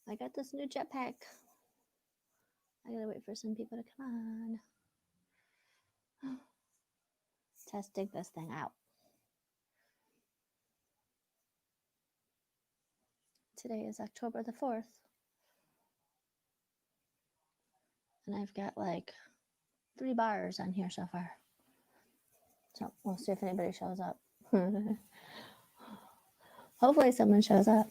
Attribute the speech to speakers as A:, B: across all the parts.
A: I got this new jetpack. I gotta wait for some people to come on. Testing this thing out. Today is October the 4th. And I've got like 3 bars on here so far. So we'll see if anybody shows up. Hopefully someone shows up.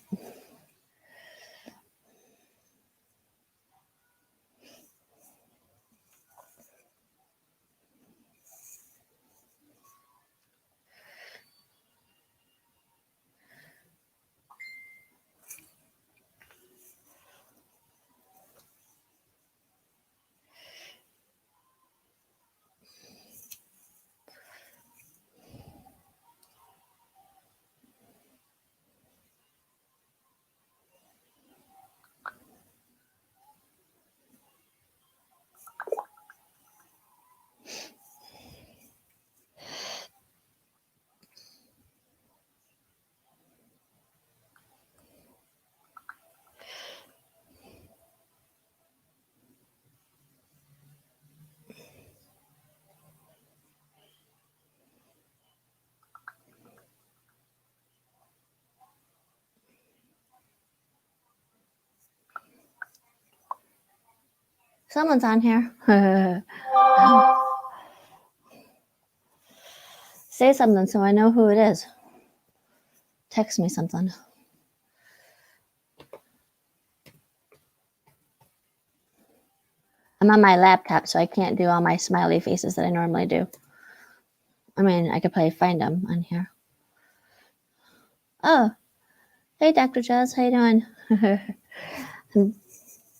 A: Someone's on here. Say something so I know who it is. Text me something. I'm on my laptop, so I can't do all my smiley faces that I normally do. I mean, I could probably find them on here. Oh, hey, Dr. Jazz, how you doing?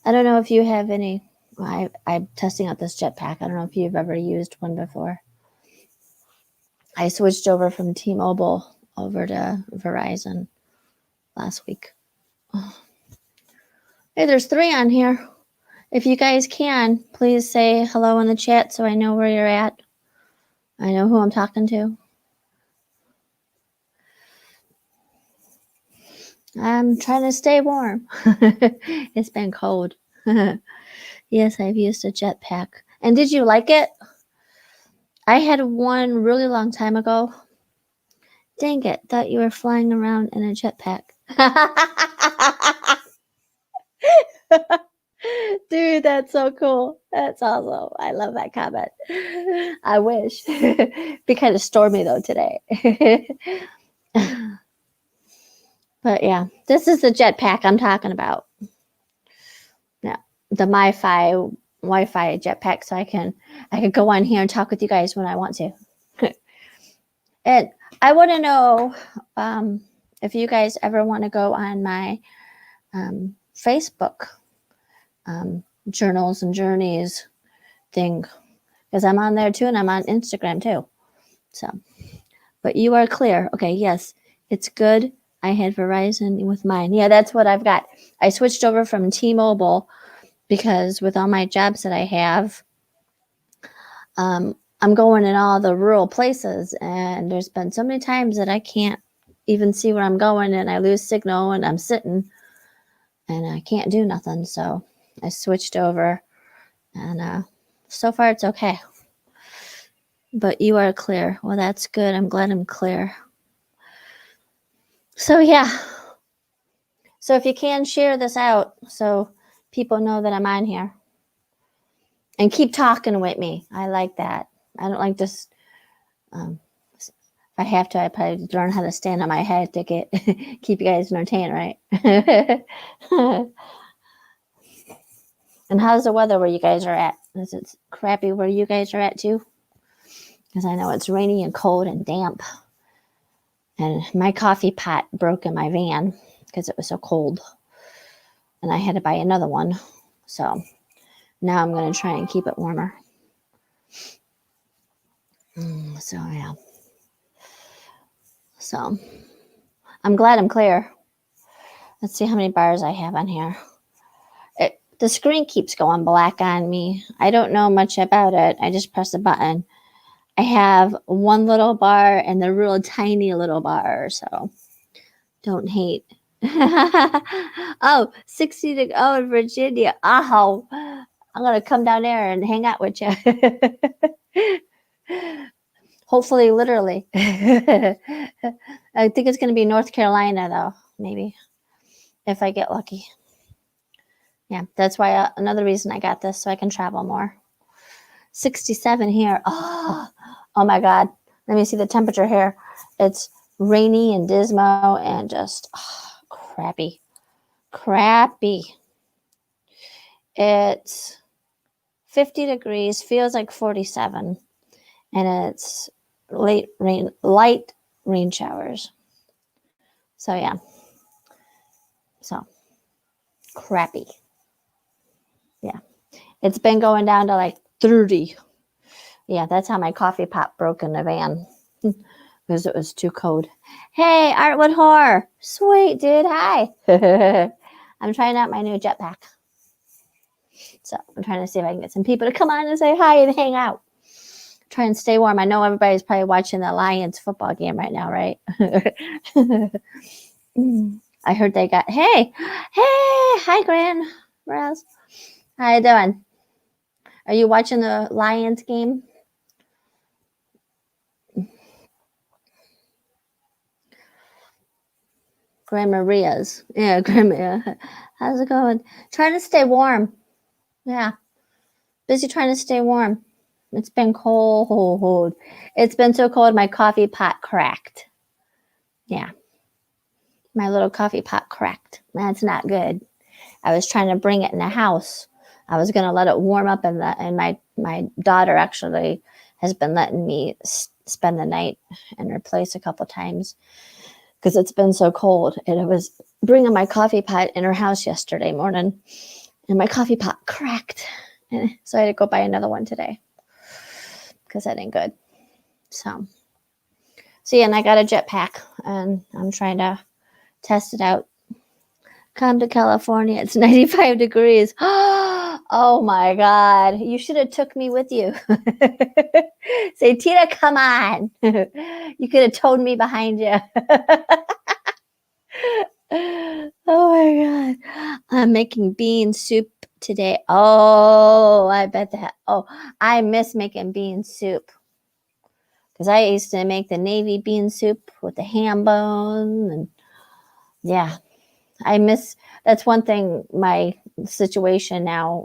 A: I don't know if you have any. I'm testing out this jetpack. I don't know if you've ever used one before. I switched over from T-Mobile over to Verzion last week. Oh. Hey, there's 3 on here. If you guys can, please say hello in the chat so I know where you're at. I know who I'm talking to. I'm trying to stay warm. It's been cold. Yes, I've used a jetpack. And did you like it? I had one really long time ago. Dang it, thought you were flying around in a jetpack. Dude, that's so cool. That's awesome. I love that comment. I wish. Be kind of stormy though today. But yeah, this is the jetpack I'm talking about. Yeah, the Wi-Fi jetpack, so I can go on here and talk with you guys when I want to. And I want to know if you guys ever want to go on my Facebook journals and journeys thing, because I'm on there too, and I'm on Instagram too. So, but you are clear. Okay, yes, it's good. I had Verizon with mine. Yeah, that's what I've got. I switched over from T-Mobile because with all my jobs that I have, I'm going in all the rural places, and there's been so many times that I can't even see where I'm going, and I lose signal, and I'm sitting, and I can't do nothing. So I switched over, and so far it's okay. But you are clear. Well, that's good. I'm glad I'm clear. So yeah. So if you can, share this out so people know that I'm on here. And keep talking with me. I like that. I don't like just, if I have to, I probably learn how to stand on my head to keep you guys entertained, right? And how's the weather where you guys are at? Is it crappy where you guys are at too? Because I know it's rainy and cold and damp. And my coffee pot broke in my van because it was so cold. And I had to buy another one. So now I'm going to try and keep it warmer. So yeah. So I'm glad I'm clear. Let's see how many bars I have on here. The screen keeps going black on me. I don't know much about it. I just press a button. I have one little bar and the real tiny little bar. So don't hate Oh, 60 to oh in Virginia. Oh, I'm gonna come down there and hang out with you. Hopefully, literally. I think it's gonna be North Carolina though, maybe if I get lucky. Yeah, that's why another reason I got this so I can travel more. 67 here. Oh, oh my God. Let me see the temperature here. It's rainy and dismal and just crappy. Crappy. It's 50 degrees, feels like 47, and it's light rain showers. So yeah. So crappy. Yeah. It's been going down to like 30. Yeah, that's how my coffee pot broke in the van because it was too cold. Hey, Artwood Horror. Sweet, dude. Hi. I'm trying out my new jetpack. So I'm trying to see if I can get some people to come on and say hi and hang out. Try and stay warm. I know everybody's probably watching the Lions football game right now, right? I heard they got, hey, hi, Gran. Raz. How you doing? Are you watching the Lions game? Grandma Maria's. Yeah, Grandma. How's it going? Trying to stay warm. Yeah. Busy trying to stay warm. It's been cold. It's been so cold, my coffee pot cracked. Yeah. My little coffee pot cracked. That's not good. I was trying to bring it in the house. I was going to let it warm up and my daughter actually has been letting me spend the night in her place a couple times because it's been so cold. And I was bringing my coffee pot in her house yesterday morning and my coffee pot cracked. And so I had to go buy another one today because that ain't good. So yeah, and I got a jetpack and I'm trying to test it out. Come to California. It's 95 degrees. Oh my God. You should have took me with you. Say, Tina, come on. You could have towed me behind you. Oh my God. I'm making bean soup today. Oh, I bet that. Oh, I miss making bean soup. Because I used to make the navy bean soup with the ham bone. And yeah, that's one thing, my situation now.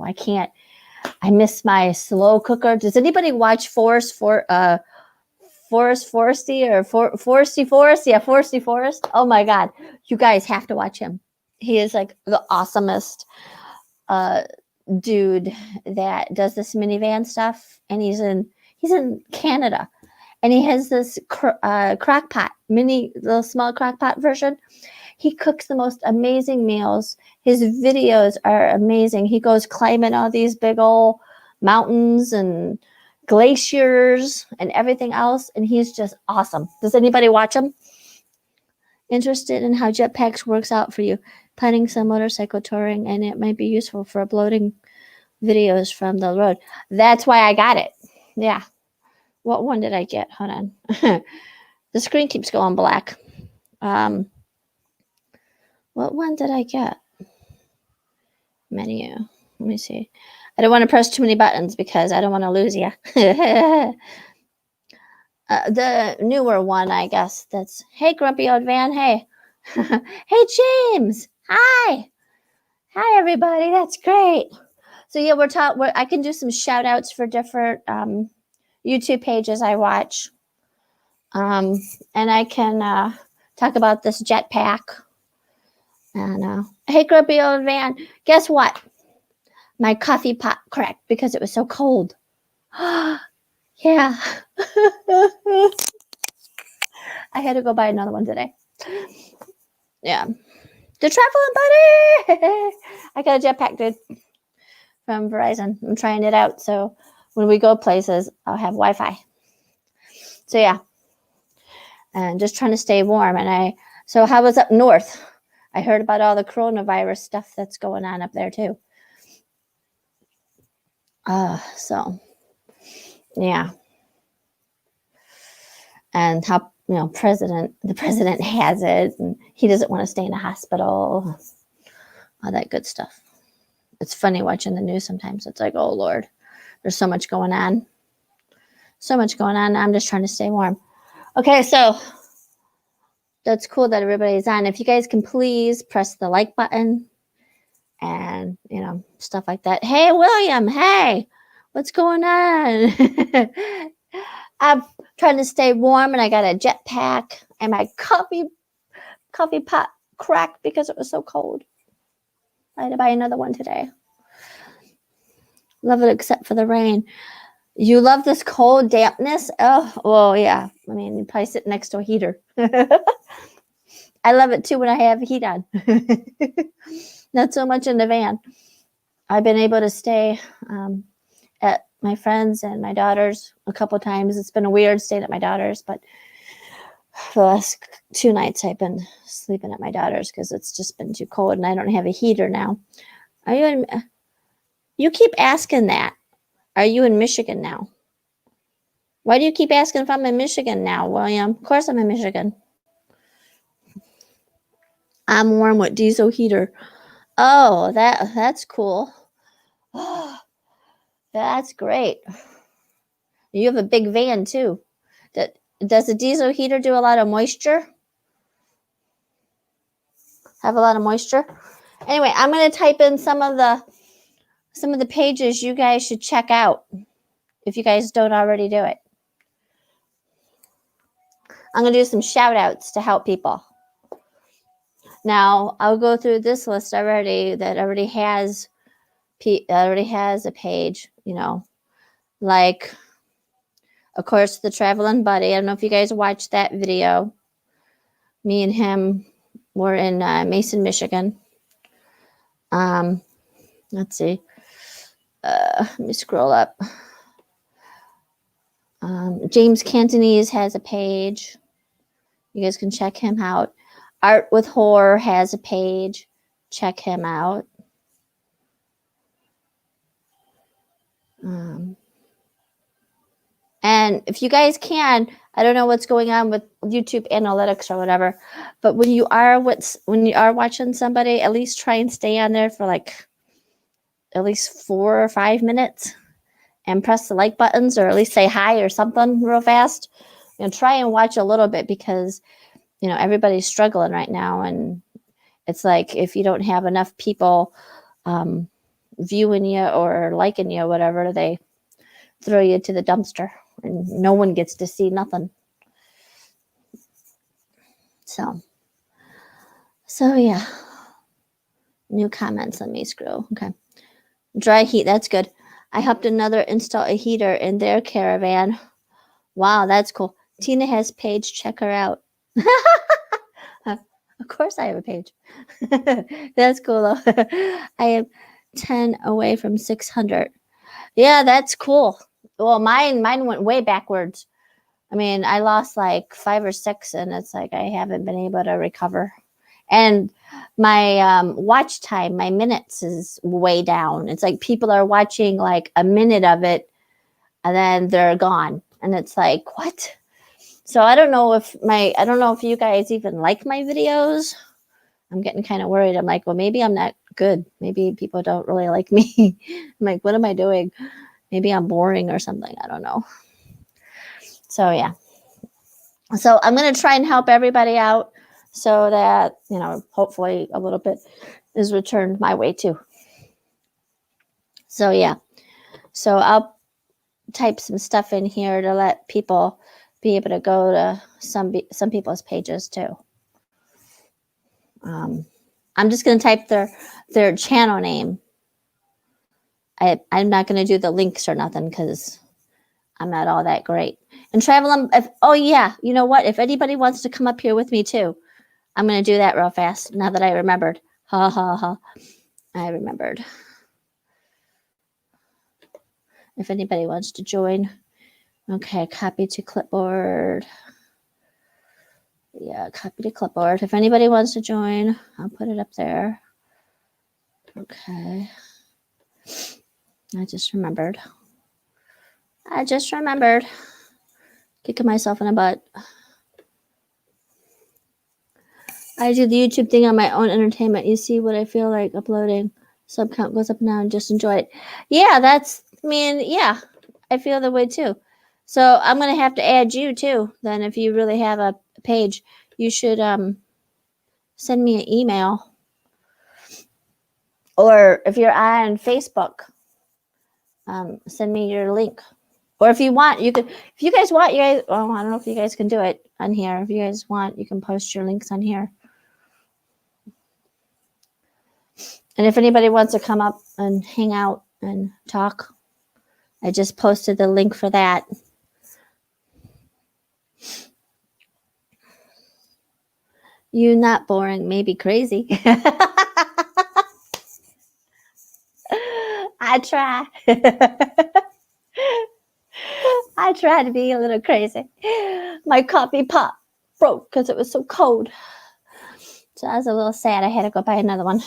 A: I miss my slow cooker. Does anybody watch Forrest Foresty or Foresty Forest? Yeah, Foresty Forest. Oh my God. You guys have to watch him. He is like the awesomest dude that does this minivan stuff. And he's in Canada. And he has this crock pot, little small crock pot version. He cooks the most amazing meals. His videos are amazing. He goes climbing all these big old mountains and glaciers and everything else. And he's just awesome. Does anybody watch him? Interested in how jetpacks works out for you? Planning some motorcycle touring, and it might be useful for uploading videos from the road. That's why I got it. Yeah. What one did I get? Hold on. The screen keeps going black. What one did I get? Menu. Let me see. I don't want to press too many buttons because I don't want to lose you. The newer one, I guess. That's, hey, grumpy old van. Hey. Hey, James. Hi. Hi, everybody. That's great. So yeah, I can do some shout outs for different YouTube pages I watch. And I can talk about this jetpack. And hey, grumpy old van, guess what? My coffee pot cracked because it was so cold. Yeah. I had to go buy another one today. Yeah. The traveling buddy. I got a jetpack, dude, from Verizon. I'm trying it out. So when we go places, I'll have Wi-Fi. So yeah. And just trying to stay warm. So how was up north? I heard about all the coronavirus stuff that's going on up there too. So yeah. And how the president has it, and he doesn't want to stay in a hospital, all that good stuff. It's funny watching the news sometimes. It's like, oh Lord, there's so much going on. So much going on. I'm just trying to stay warm. Okay, so that's cool that everybody's on. If you guys can please press the like button and, stuff like that. Hey, William, hey, what's going on? I'm trying to stay warm, and I got a Jetpack, and my coffee pot cracked because it was so cold. I had to buy another one today. Love it except for the rain. You love this cold dampness? Oh, well, yeah. I mean, you probably sit next to a heater. I love it too when I have heat on. Not so much in the van. I've been able to stay at my friends and my daughter's a couple times. It's been weird staying at my daughter's, but for the last 2 nights I've been sleeping at my daughter's because it's just been too cold, and I don't have a heater now. Are you in? You keep asking that. Are you in Michigan now? Why do you keep asking if I'm in Michigan now, William? Of course I'm in Michigan. I'm warm with diesel heater. Oh, that's cool. Oh, that's great. You have a big van too. Does the diesel heater do a lot of moisture? Have a lot of moisture? Anyway, I'm going to type in some of the pages you guys should check out if you guys don't already do it. I'm going to do some shout outs to help people. Now, I'll go through this list already that already has a page, like, of course, the Traveling Buddy. I don't know if you guys watched that video. Me and him were in Mason, Michigan. Let's see. Let me scroll up. James Cantonese has a page. You guys can check him out. Art with Horror has a page. Check him out. And if you guys can, I don't know what's going on with YouTube analytics or whatever, but when you are watching somebody, at least try and stay on there for like at least 4 or 5 minutes and press the like buttons, or at least say hi or something real fast. Try and watch a little bit because everybody's struggling right now, and it's like if you don't have enough people viewing you or liking you or whatever, they throw you to the dumpster and no one gets to see nothing. So yeah. New comments. Let me scroll. Okay. Dry heat. That's good. I helped another install a heater in their caravan. Wow, that's cool. Tina has page. Check her out. Of course I have a page. That's cool though. I am 10 away from 600. Yeah, that's cool. Well, mine went way backwards. I mean, I lost like 5 or 6, and it's like I haven't been able to recover. And my watch time, my minutes is way down. It's like people are watching like a minute of it, and then they're gone. And it's like, what? So I don't know if you guys even like my videos. I'm getting kind of worried. I'm like, well, maybe I'm not good. Maybe people don't really like me. I'm like, what am I doing? Maybe I'm boring or something. I don't know. So yeah. So I'm going to try and help everybody out so that, hopefully a little bit is returned my way too. So yeah. So I'll type some stuff in here to let people be able to go to some people's pages too. I'm just going to type their channel name. I'm not going to do the links or nothing because I'm not all that great. And oh yeah, you know what? If anybody wants to come up here with me too, I'm going to do that real fast now that I remembered. Ha ha ha. I remembered. If anybody wants to join. Okay, copy to clipboard. Yeah, copy to clipboard. If anybody wants to join, I'll put it up there. Okay. I just remembered. Kicking myself in the butt. I do the YouTube thing on my own entertainment. You see what I feel like uploading. Sub count goes up and down. Just enjoy it. Yeah, yeah, I feel the way too. So I'm going to have to add you too. Then if you really have a page, you should send me an email. Or if you're on Facebook, send me your link. Or if you want, you could. If you guys want, you guys. Well, I don't know if you guys can do it on here. If you guys want, you can post your links on here. And if anybody wants to come up and hang out and talk, I just posted the link for that. You not boring, maybe crazy. I try. I try to be a little crazy. My coffee pot broke because it was so cold. So I was a little sad. I had to go buy another one.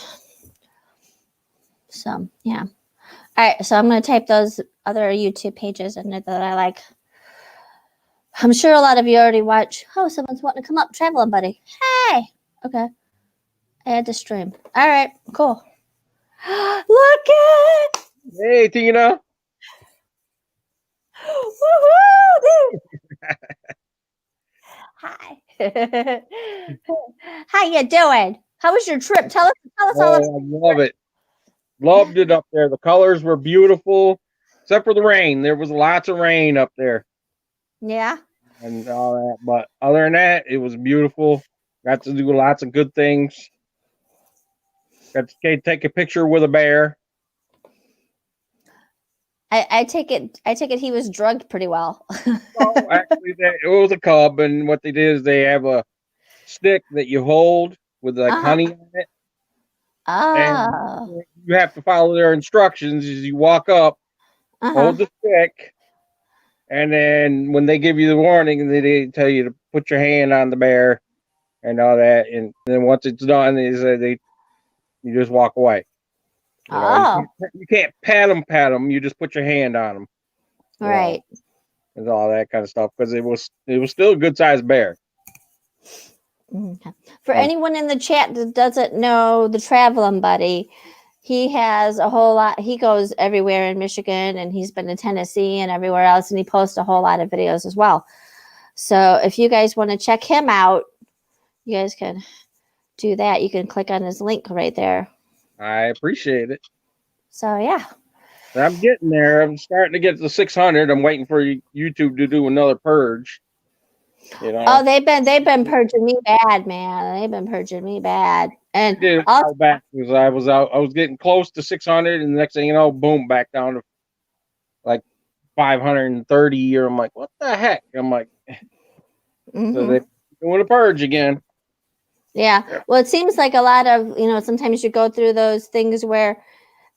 A: So, yeah. All right. So I'm going to type those other YouTube pages in there that I like. I'm sure a lot of you already watch. Oh, someone's wanting to come up. Traveling buddy. Hey. Okay. Add to stream. All right. Cool. Look at.
B: Hey, Tina.
A: Woohoo! Hi. How you doing? How was your trip? Tell us all about
B: I love it. Loved it up there. The colors were beautiful, except for the rain. There was lots of rain up there.
A: Yeah.
B: And all that. But other than that, it was beautiful. Got to do lots of good things. Got to take a picture with a bear.
A: I take it he was drugged pretty well.
B: No, actually, it was a cub, and what they did is they have a stick that you hold with like honey on it.
A: Oh.
B: And you have to follow their instructions as you walk up, hold the stick, and then when they give you the warning, they tell you to put your hand on the bear and all that. And then once it's done, you just walk away. You can't pat them. You just put your hand on them.
A: Right.
B: And all that kind of stuff because it was still a good sized bear.
A: Okay. For anyone in the chat that doesn't know the Traveling Buddy, he has a whole lot. He goes everywhere in Michigan, and he's been to Tennessee and everywhere else, and he posts a whole lot of videos as well. So if you guys want to check him out, you guys can do that. You can click on his link right there.
B: I appreciate it.
A: So yeah.
B: I'm getting there. I'm starting to get to 600. I'm waiting for YouTube to do another purge.
A: Oh, they've been purging me bad, man. They've been purging me bad. And
B: I did it back because I was getting close to 600, and the next thing you know, boom, back down to like 530. Or I'm like, what the heck? I'm like, so they're doing a purge again.
A: Yeah. Well, it seems like a lot of, sometimes you go through those things where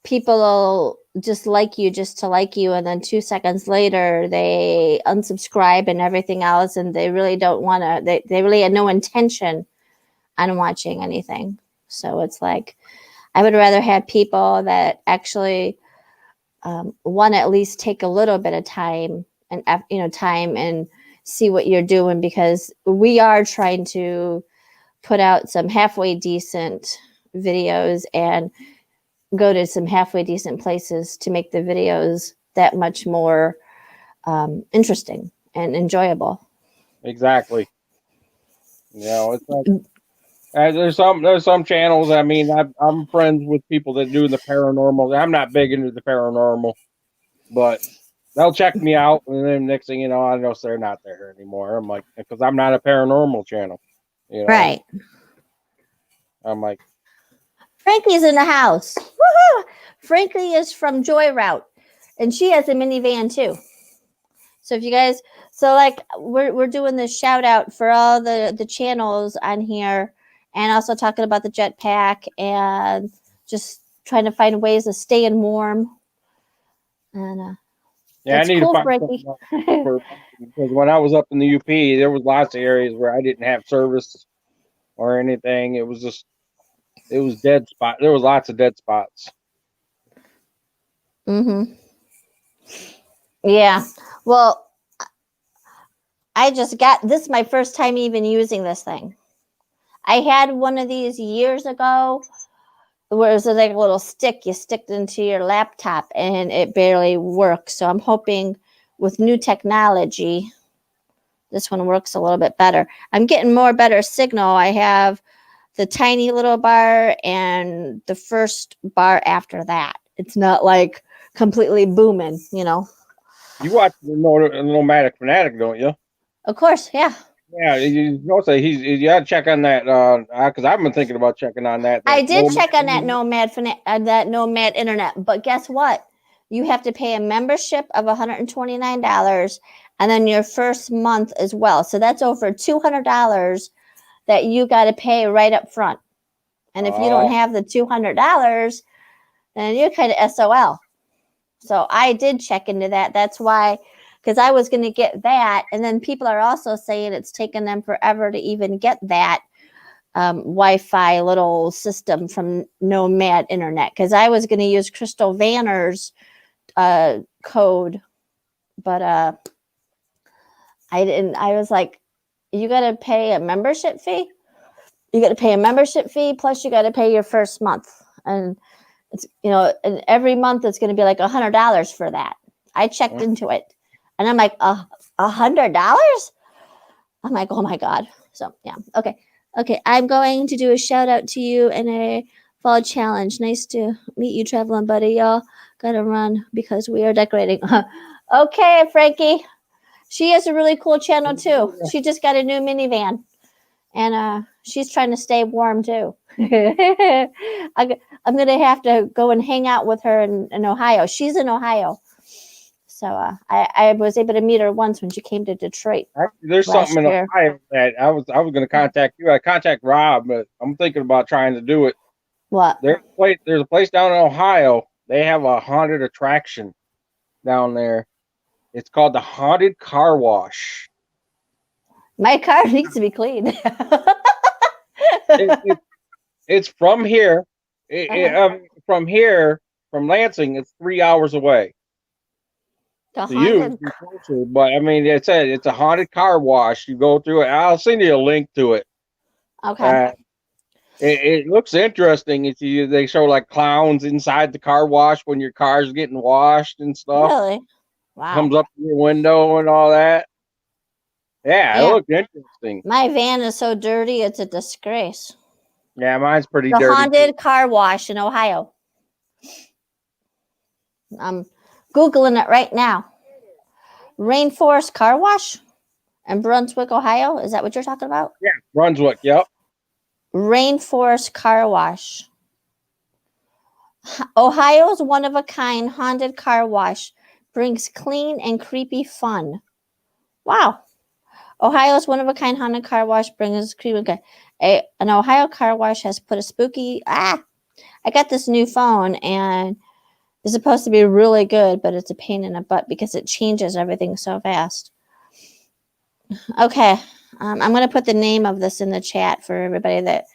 A: people will just like you just to like you, and then 2 seconds later they unsubscribe and everything else, and they really don't want to, they really had no intention on watching anything. So it's like, I would rather have people that actually want to at least take a little bit of time and see what you're doing, because we are trying to put out some halfway decent videos and go to some halfway decent places to make the videos that much more interesting and enjoyable.
B: Exactly. It's like there's some channels. I mean, I'm friends with people that do the paranormal. I'm not big into the paranormal, but they'll check me out, and then next thing you know, I know they're not there anymore. I'm like, because I'm not a paranormal channel,
A: Right.
B: I'm like,
A: Frankie's in the house. Woohoo! Frankie is from Joy Route, and she has a minivan too. So if you guys, we're doing this shout out for all the channels on here, and also talking about the Jetpack and just trying to find ways of staying warm. And
B: yeah, I need to find something because when I was up in the UP, there was lots of areas where I didn't have service or anything. It was dead spot. There was lots of dead spots.
A: Yeah. Well, I just got this is my first time even using this thing. I had one of these years ago where it was like a little stick you stick into your laptop and it barely works. So I'm hoping with new technology, this one works a little bit better. I'm getting better signal. I have the tiny little bar and the first bar after that. It's not like completely booming, you know.
B: You watch the Nomadic Fanatic, don't you?
A: Of course, yeah.
B: Yeah, you know, say you got to check on that because I've been thinking about checking on that.
A: I did check on that Nomad internet, but guess what? You have to pay a membership of $129 and then your first month as well. So that's over $200 that you got to pay right up front. And if you don't have the $200, then you're kind of SOL. So I did check into that. That's why, because I was going to get that. And then people are also saying it's taken them forever to even get that Wi-Fi little system from Nomad Internet. Because I was going to use Crystal Vanner's code, but I didn't. I was like, you got to pay a membership fee. You got to pay a membership fee, plus you got to pay your first month. And it's, you know, and every month it's going to be like $100 for that. I checked into it and I'm like, $100? I'm like, oh my God. So yeah. Okay. I'm going to do a shout out to you and a fall challenge. Nice to meet you, traveling buddy. Y'all gotta run because we are decorating. Okay, Frankie. She has a really cool channel too. She just got a new minivan. And she's trying to stay warm too. I'm going to have to go and hang out with her in Ohio. She's in Ohio. So I was able to meet her once when she came to Detroit.
B: There's something in Ohio that I was going to contact you. I contact Rob, but I'm thinking about trying to do it.
A: What?
B: There's a place down in Ohio. They have a haunted attraction down there. It's called the Haunted Car Wash.
A: My car needs to be cleaned.
B: It's from here. From here, from Lansing, it's 3 hours away.
A: But
B: I mean, it's a haunted car wash. You go through it. I'll send you a link to it.
A: Okay.
B: It looks interesting. They show like clowns inside the car wash when your car's getting washed and stuff.
A: Really? Wow.
B: Comes up to your window and all that. Yeah, it looks interesting.
A: My van is so dirty, it's a disgrace.
B: Yeah, mine's pretty dirty.
A: The haunted car wash in Ohio. I'm Googling it right now. Rainforest Car Wash in Brunswick, Ohio. Is that what you're talking about?
B: Yeah, Brunswick, yep.
A: Rainforest Car Wash. Ohio's one-of-a-kind haunted car wash brings clean and creepy fun. Wow. Ohio's one-of-a-kind haunted car wash brings creepy. An Ohio car wash has put a spooky... I got this new phone, and it's supposed to be really good, but it's a pain in the butt because it changes everything so fast. Okay. I'm going to put the name of this in the chat for everybody that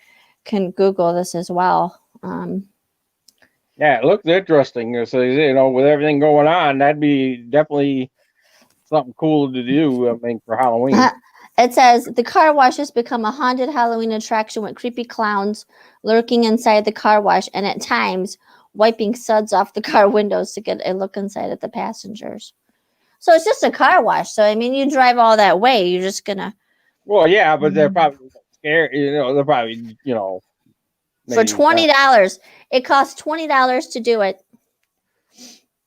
A: can Google this as well.
B: Yeah, it looks interesting. So, you know, with everything going on, that'd be definitely something cool to do, I mean, for Halloween.
A: It says, the car wash has become a haunted Halloween attraction with creepy clowns lurking inside the car wash and at times wiping suds off the car windows to get a look inside at the passengers. So it's just a car wash. So, I mean, you drive all that way, you're just going to...
B: Well, yeah, but they're probably scared. You know, they're probably, you know...
A: For $20. It costs $20 to do it.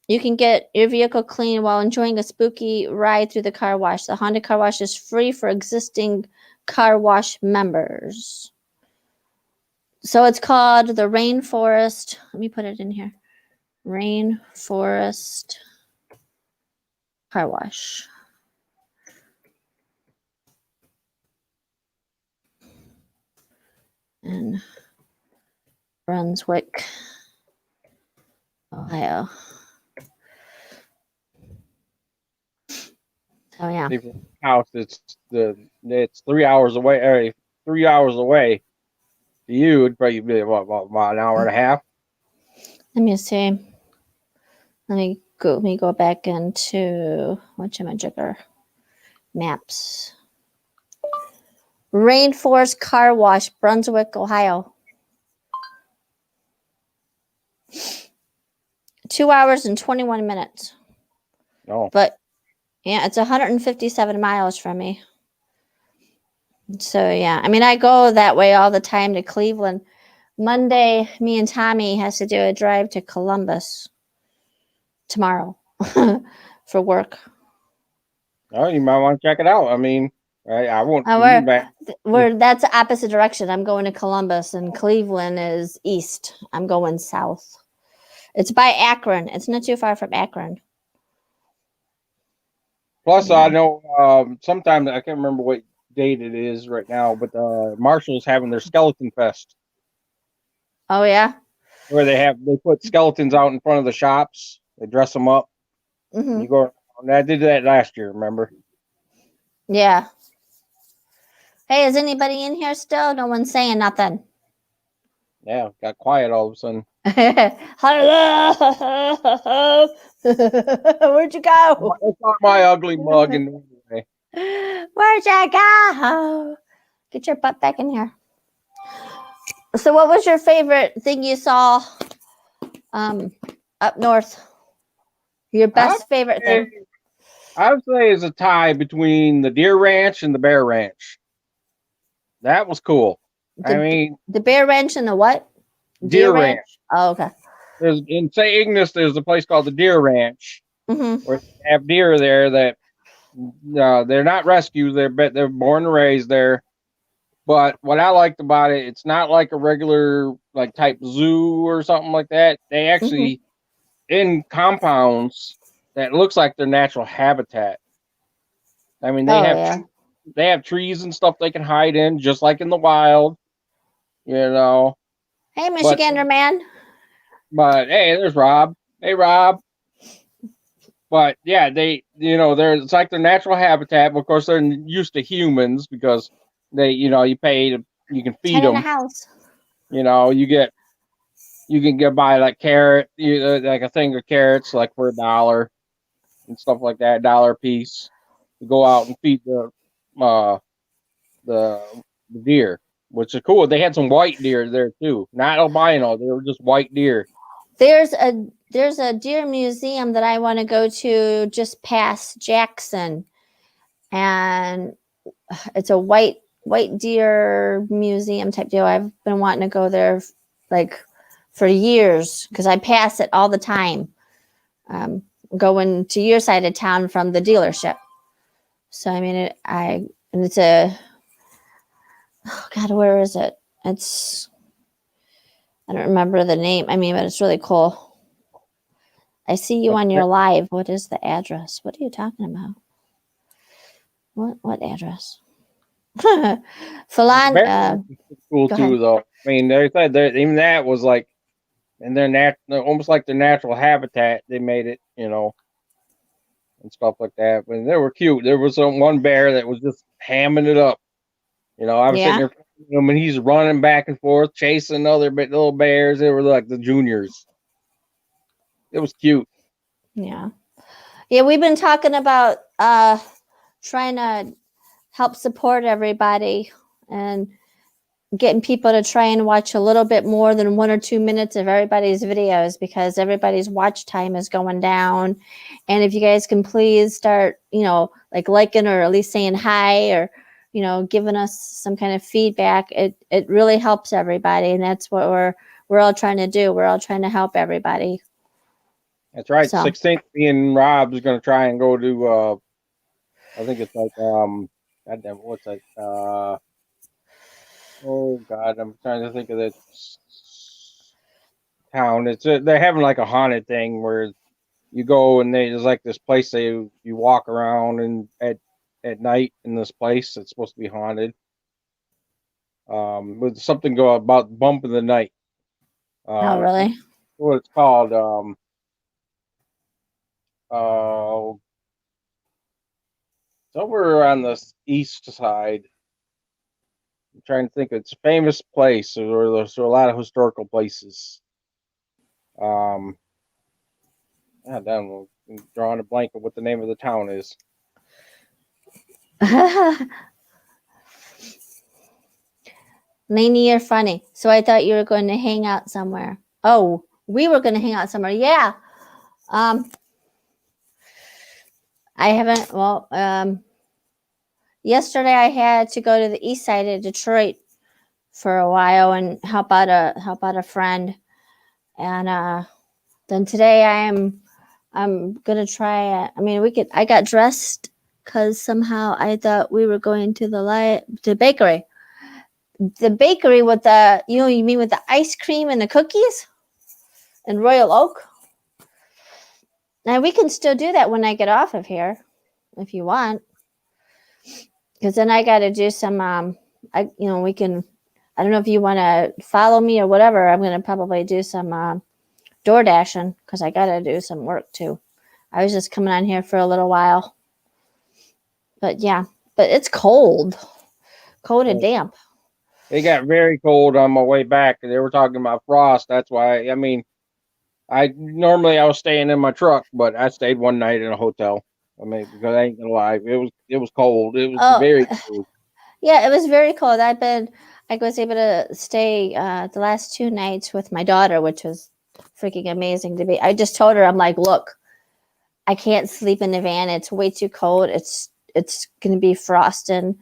A: You can get your vehicle clean while enjoying a spooky ride through the car wash. The haunted car wash is free for existing car wash members. So it's called the Rainforest. Let me put it in here. Rainforest Car Wash. In Brunswick, Ohio. Oh yeah.
B: House, it's 3 hours away. 3 hours away. To you, it'd probably be about an hour and a half.
A: Let me see. Let me go back into whatchamajigger maps. Rainforest Car Wash, Brunswick, Ohio. 2 hours and 21 minutes.
B: No.
A: But yeah, it's 157 miles from me. So yeah, I mean, I go that way all the time to Cleveland. Monday, me and Tommy has to do a drive to Columbus tomorrow for work.
B: Oh, you might want to check it out. I mean, I won't.
A: We're that's the opposite direction. I'm going to Columbus, and Cleveland is east. I'm going south. It's by Akron. It's not too far from Akron.
B: Plus, yeah. I know sometimes I can't remember what date it is right now, but Marshall's having their Skeleton Fest.
A: Oh yeah,
B: where they put skeletons out in front of the shops. They dress them up.
A: Mm-hmm.
B: You go. I did that last year. Remember?
A: Yeah. Hey, is anybody in here still? No one's saying nothing.
B: Yeah, got quiet all of a sudden.
A: Hello. Where'd you go?
B: It's not my ugly mug in the way.
A: Where'd you go? Get your butt back in here. So, what was your favorite thing you saw up north? Your best favorite thing?
B: I would say is a tie between the Deer Ranch and the Bear Ranch. That was cool.
A: The Bear Ranch and the what?
B: Deer Ranch.
A: Oh, okay.
B: There's in St. Ignace. There's a place called the Deer Ranch,
A: mm-hmm.
B: where they have deer there that they're not rescued. They're born and raised there. But what I liked about it, it's not like a regular like type zoo or something like that. They actually in compounds that looks like their natural habitat. I mean, they have trees and stuff they can hide in, just like in the wild. You know.
A: Hey, Michigander man.
B: But hey, there's Rob. Hey, Rob. But yeah, it's like their natural habitat. But of course, they're used to humans because you can feed them.
A: In the house.
B: You can get by like like a thing of carrots, like for $1 and stuff like that, $1 a piece. To go out and feed the deer, which is cool. They had some white deer there too, not albino. They were just white deer.
A: There's a deer museum that I want to go to just past Jackson, and it's a white deer museum type deal. I've been wanting to go there like for years because I pass it all the time, going to your side of town from the dealership. So I mean, it's a, oh God, where is it? I don't remember the name. I mean, but it's really cool. I see you on your live. What is the address? What are you talking about? What address? Falan.
B: Cool too, though. I mean, they said that even that was like, and they're almost like their natural habitat. They made it, and stuff like that. But they were cute. There was one bear that was just hamming it up. I was sitting there, and he's running back and forth, chasing other little bears. They were like the juniors. It was cute.
A: Yeah. We've been talking about trying to help support everybody and getting people to try and watch a little bit more than 1 or 2 minutes of everybody's videos because everybody's watch time is going down. And if you guys can please start, like liking or at least saying hi or, giving us some kind of feedback, it really helps everybody. And that's what we're all trying to do. We're all trying to help everybody.
B: That's right. So. 16th, me and Rob is going to try and go to, I think it's like, goddamn, what's that? Oh God, I'm trying to think of the town. They're having like a haunted thing where you go and there's like this place you walk around and at night in this place that's supposed to be haunted. With something go about bump in the night.
A: Oh really?
B: What it's called? Somewhere on the east side. I'm trying to think. It's a famous place, or there's a lot of historical places. I'm drawing a blank of what the name of the town is.
A: Lainey, you're funny. So I thought you were going to hang out somewhere. Oh, we were going to hang out somewhere. Yeah. I haven't. Well, yesterday I had to go to the east side of Detroit for a while and help out a friend, and then today I'm gonna try. I mean, I got dressed because somehow I thought we were going to the bakery. The bakery with you mean with the ice cream and the cookies and Royal Oak. Now we can still do that when I get off of here, if you want, because then I got to do some. We can. I don't know if you want to follow me or whatever. I'm gonna probably do some door dashing because I got to do some work too. I was just coming on here for a little while, but yeah, but it's cold and damp.
B: It got very cold on my way back. They were talking about frost. That's why. I mean, I was staying in my truck, but I stayed one night in a hotel. I mean, because I ain't gonna lie, it was cold. It was very cold.
A: Yeah, it was very cold. I was able to stay the last 2 nights with my daughter, which was freaking amazing to be. I just told her, I'm like, look, I can't sleep in the van. It's way too cold. It's gonna be frosting.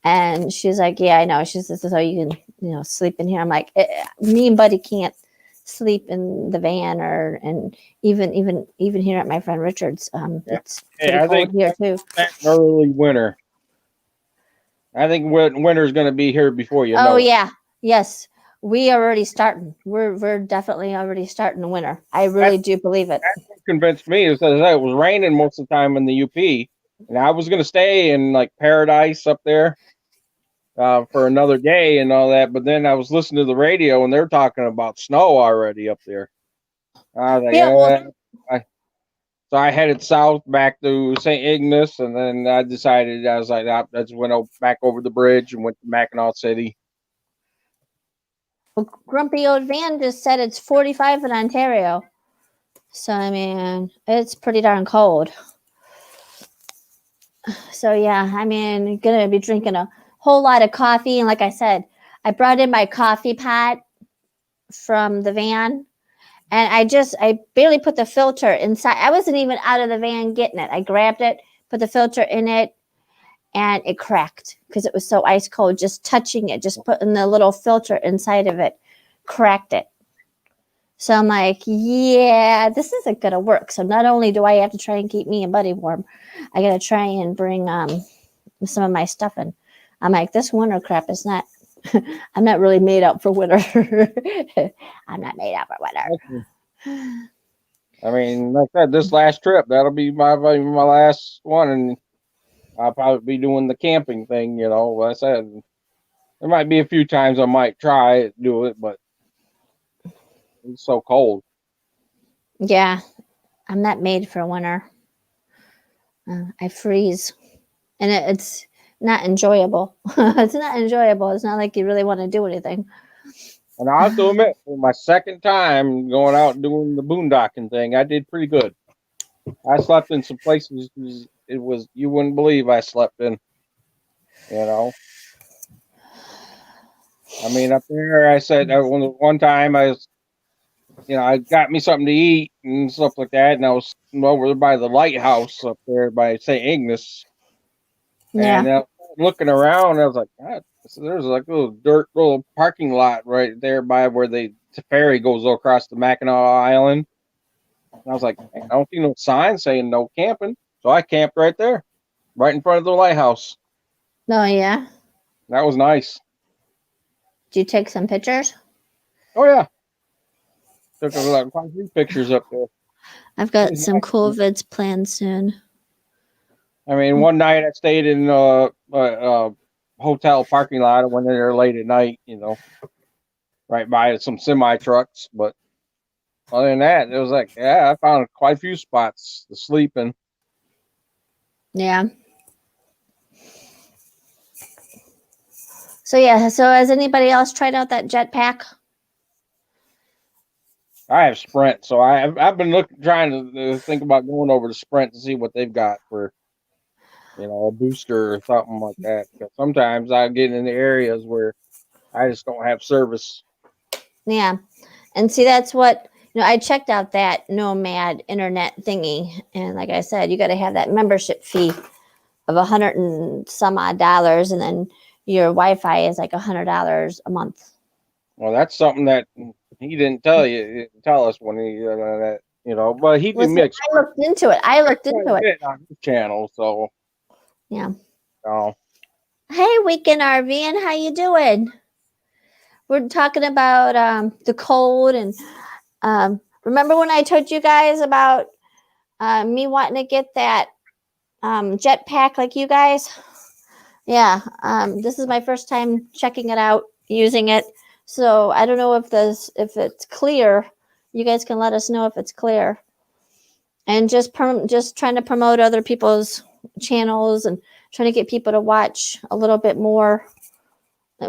A: And she's like, yeah, I know. She says, so you can, sleep in here. I'm like, me and Buddy can't sleep in the van and even here at my friend Richard's. It's pretty cold here too.
B: Early winter. I think winter's going to be here before you know.
A: Oh yeah, yes, we are already starting. We're definitely already starting the winter. I really do believe it.
B: That's what convinced me. It was raining most of the time in the UP, and I was going to stay in like Paradise up there for another day and all that. But then I was listening to the radio, and they're talking about snow already up there. I was like, so I headed south back to St. Ignace, and then I decided I just went back over the bridge and went to Mackinac City.
A: Well, Grumpy Old Van just said it's 45 in Ontario, so I mean it's pretty darn cold. So yeah, I mean, gonna be drinking a whole lot of coffee, and like I said, I brought in my coffee pot from the van. And I barely put the filter inside. I wasn't even out of the van getting it. I grabbed it, put the filter in it, and it cracked because it was so ice cold. Just touching it, just putting the little filter inside of it, cracked it. So I'm like, yeah, this isn't going to work. So not only do I have to try and keep me and Buddy warm, I got to try and bring some of my stuff in. I'm like, this winter crap is not I'm not really made up for winter. I'm not made up for winter.
B: I mean, like I said, this last trip, that'll be my last one, and I'll probably be doing the camping thing, Like I said, there might be a few times I might try to do it, but it's so cold.
A: Yeah, I'm not made for winter. I freeze, and it's not enjoyable. It's not enjoyable. It's not like you really want to do anything.
B: And I have to admit, for my second time going out and doing the boondocking thing, I did pretty good. I slept in some places you wouldn't believe I slept in. I mean, up there, I said one time I was, I got me something to eat and stuff like that, and I was over by the lighthouse up there by St. Ignace.
A: Yeah.
B: And I was looking around, I was like, God, there's like a little parking lot right there by where the ferry goes across the Mackinac Island. And I was like, I don't see no sign saying no camping. So I camped right there, right in front of the lighthouse.
A: Oh, yeah?
B: That was nice.
A: Did you take some pictures?
B: Oh, yeah. Took quite a few pictures up there.
A: I've got some cool vids planned soon.
B: I mean, one night I stayed in a hotel parking lot. I went in there late at night, right by some semi trucks. But other than that, it was like, yeah, I found quite a few spots to sleep in.
A: Yeah. So has anybody else tried out that Jetpack?
B: I have Sprint, so I've been trying to think about going over to Sprint to see what they've got for, a booster or something like that. Because sometimes I get in the areas where I just don't have service.
A: Yeah. And see, that's what, I checked out that Nomad internet thingy. And like I said, you got to have that membership fee of $100 and some odd dollars. And then your Wi-Fi is like $100 a month.
B: Well, that's something that he didn't tell us when he that, but he didn't
A: Listen,
B: mix
A: I looked into it.
B: on his channel, so
A: Yeah.
B: oh.
A: Hey, Weekend RV, how you doing? We're talking about the cold and remember when I told you guys about me wanting to get that jetpack like you guys? Yeah, this is my first time checking it out, using it. So I don't know if it's clear. You guys can let us know if it's clear. And just trying to promote other people's channels and trying to get people to watch a little bit more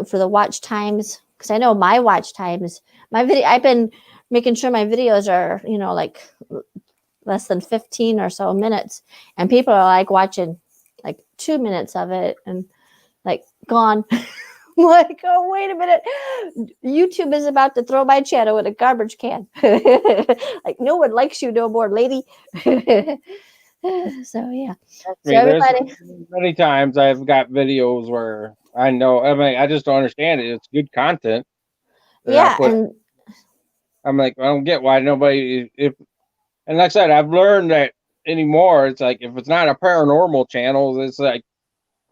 A: for the watch times, because I know my watch times. I've been making sure my videos are like less than 15 or so minutes, and people are like watching like 2 minutes of it and like gone. Like, oh, wait a minute, YouTube is about to throw my channel in a garbage can. Like, no one likes you no more, lady. So yeah. So everybody,
B: Many times I've got videos where I just don't understand it. It's good content that I
A: yeah,
B: put.
A: and
B: I'm like, I don't get why nobody and like I said, I've learned that anymore. It's like if it's not a paranormal channel, it's like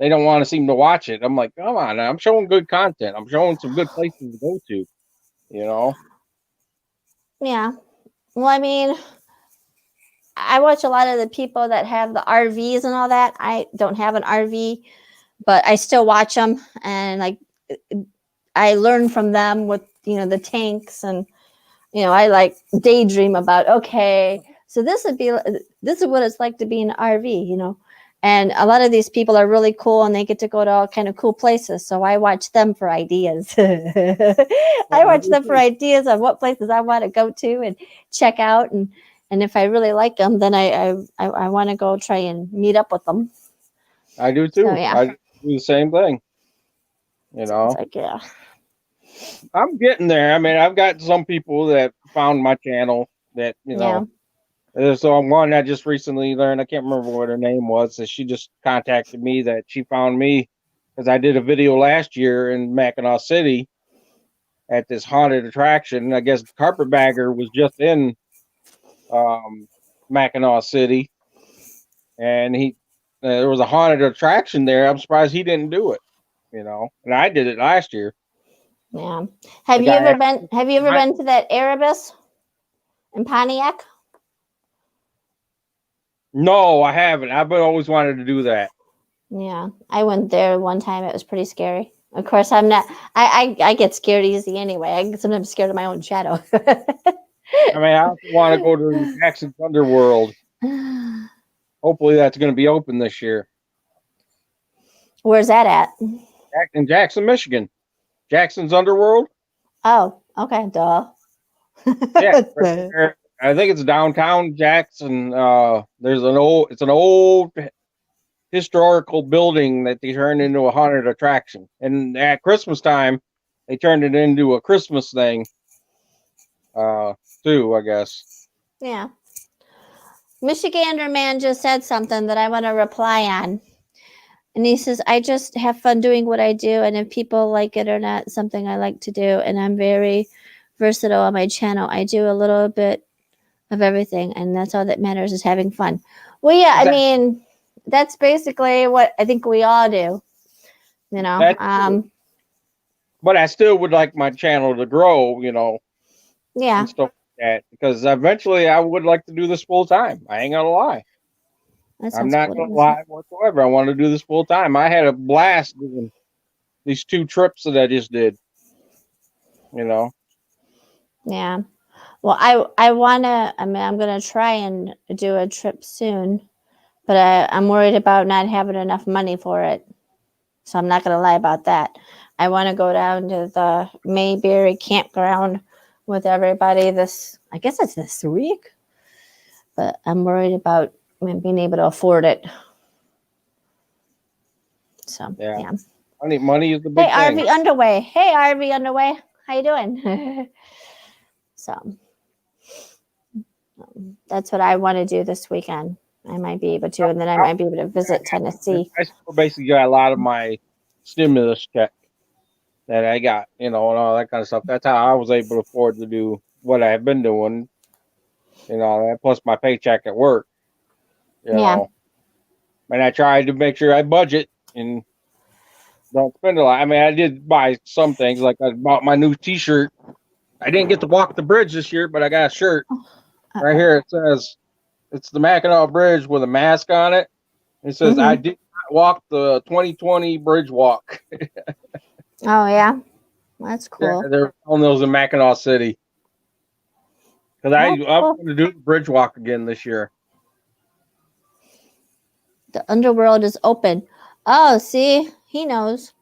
B: they don't want to seem to watch it. I'm like, come on, I'm showing good content. I'm showing some good places to go to, you know.
A: yeah. Well, I mean, I watch a lot of the people that have the RVs and all that. I don't have an RV, but I still watch them, and like I learn from them with the tanks, and I like daydream about, okay, so this is what it's like to be in an RV. And a lot of these people are really cool, and they get to go to all kind of cool places. So I watch them for ideas. I watch them for ideas on what places I want to go to and check out, and if I really like them, then I want to go try and meet up with them.
B: I do
A: So
B: too.
A: yeah,
B: I do the same thing.
A: it's like, yeah,
B: I'm getting there. I mean, I've got some people that found my channel that
A: yeah,
B: There's one I just recently learned. I can't remember what her name was. So she just contacted me that she found me because I did a video last year in Mackinac City at this haunted attraction. I guess Carpetbagger was just in um, Mackinac City, and there was a haunted attraction there. I'm surprised he didn't do it. And I did it last year.
A: yeah.
B: The guy.
A: Have you ever been to that Erebus in Pontiac?
B: No, I haven't. I've always wanted to do that.
A: Yeah, I went there one time. It was pretty scary. Of course, I'm not. I get scared easy anyway. I get sometimes scared of my own shadow.
B: I mean, I also want to go to Jackson's Underworld. Hopefully, that's going to be open this year.
A: Where's that at?
B: In Jackson, Michigan. Jackson's Underworld.
A: Oh, okay, duh.
B: Yeah, I think it's downtown Jackson. It's an old historical building that they turned into a haunted attraction, and at Christmas time, they turned it into a Christmas thing. Too, I guess.
A: Yeah. Michigander man just said something that I want to reply on. And he says, I just have fun doing what I do. And if people like it or not, something I like to do. And I'm very versatile on my channel. I do a little bit of everything. And that's all that matters, is having fun. Well, yeah, I mean, that's basically what I think we all do.
B: But I still would like my channel to grow,
A: Yeah.
B: and stuff like that, because eventually I would like to do this full time. I ain't gonna lie. I'm not gonna lie whatsoever. I want to do this full time. I had a blast doing these 2 trips that I just did.
A: Yeah. Well, I wanna. I mean, I'm gonna try and do a trip soon, but I'm worried about not having enough money for it. So I'm not gonna lie about that. I want to go down to the Mayberry campground with everybody I guess it's this week, but I'm worried about being able to afford it. So yeah.
B: Money is the
A: Hey,
B: big thing.
A: RV Underway. Hey, RV Underway. How you doing? So that's what I want to do this weekend. I might be able to, and then I might be able to visit Tennessee.
B: I still basically got a lot of my stimulus check that I got, and all that kind of stuff. That's how I was able to afford to do what I've been doing, that plus my paycheck at work,
A: Yeah.
B: And I tried to make sure I budget and don't spend a lot. I mean, I did buy some things, like I bought my new T-shirt. I didn't get to walk the bridge this year, but I got a shirt right here. It says it's the Mackinac Bridge with a mask on it. It says I did not walk the 2020 bridge walk.
A: Oh yeah, that's
B: Yeah,
A: cool.
B: they're on those in Mackinac City. Because I'm
A: Cool.
B: going to do the bridge walk again this year.
A: The underworld is open. Oh, see, he knows.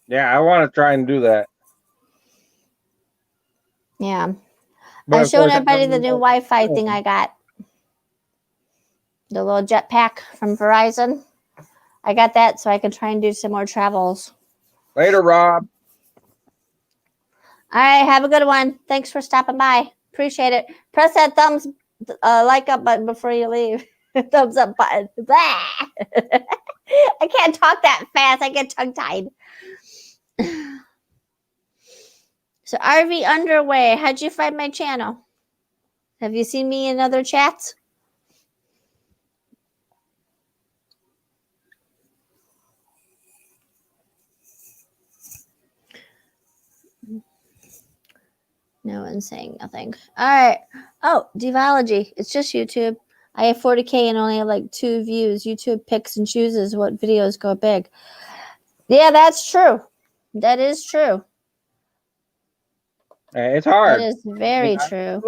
B: Yeah, I want to try and do that.
A: Yeah.
B: But
A: I
B: of
A: showed
B: course,
A: everybody the new Wi-Fi thing I got. The little Jetpack from Verizon. I got that so I can try and do some more travels.
B: Later, Rob.
A: All right, have a good one. Thanks for stopping by. Appreciate it. Press that thumbs like up button before you leave. Thumbs up button. I can't talk that fast. I get tongue tied. So RV Underway, how'd you find my channel? Have you seen me in other chats? No one's saying nothing. All right. Oh, Devology. It's just YouTube. I have 40K and only have like 2 views. YouTube picks and chooses what videos go big. Yeah, that's true. That is true.
B: It's hard.
A: That is very true.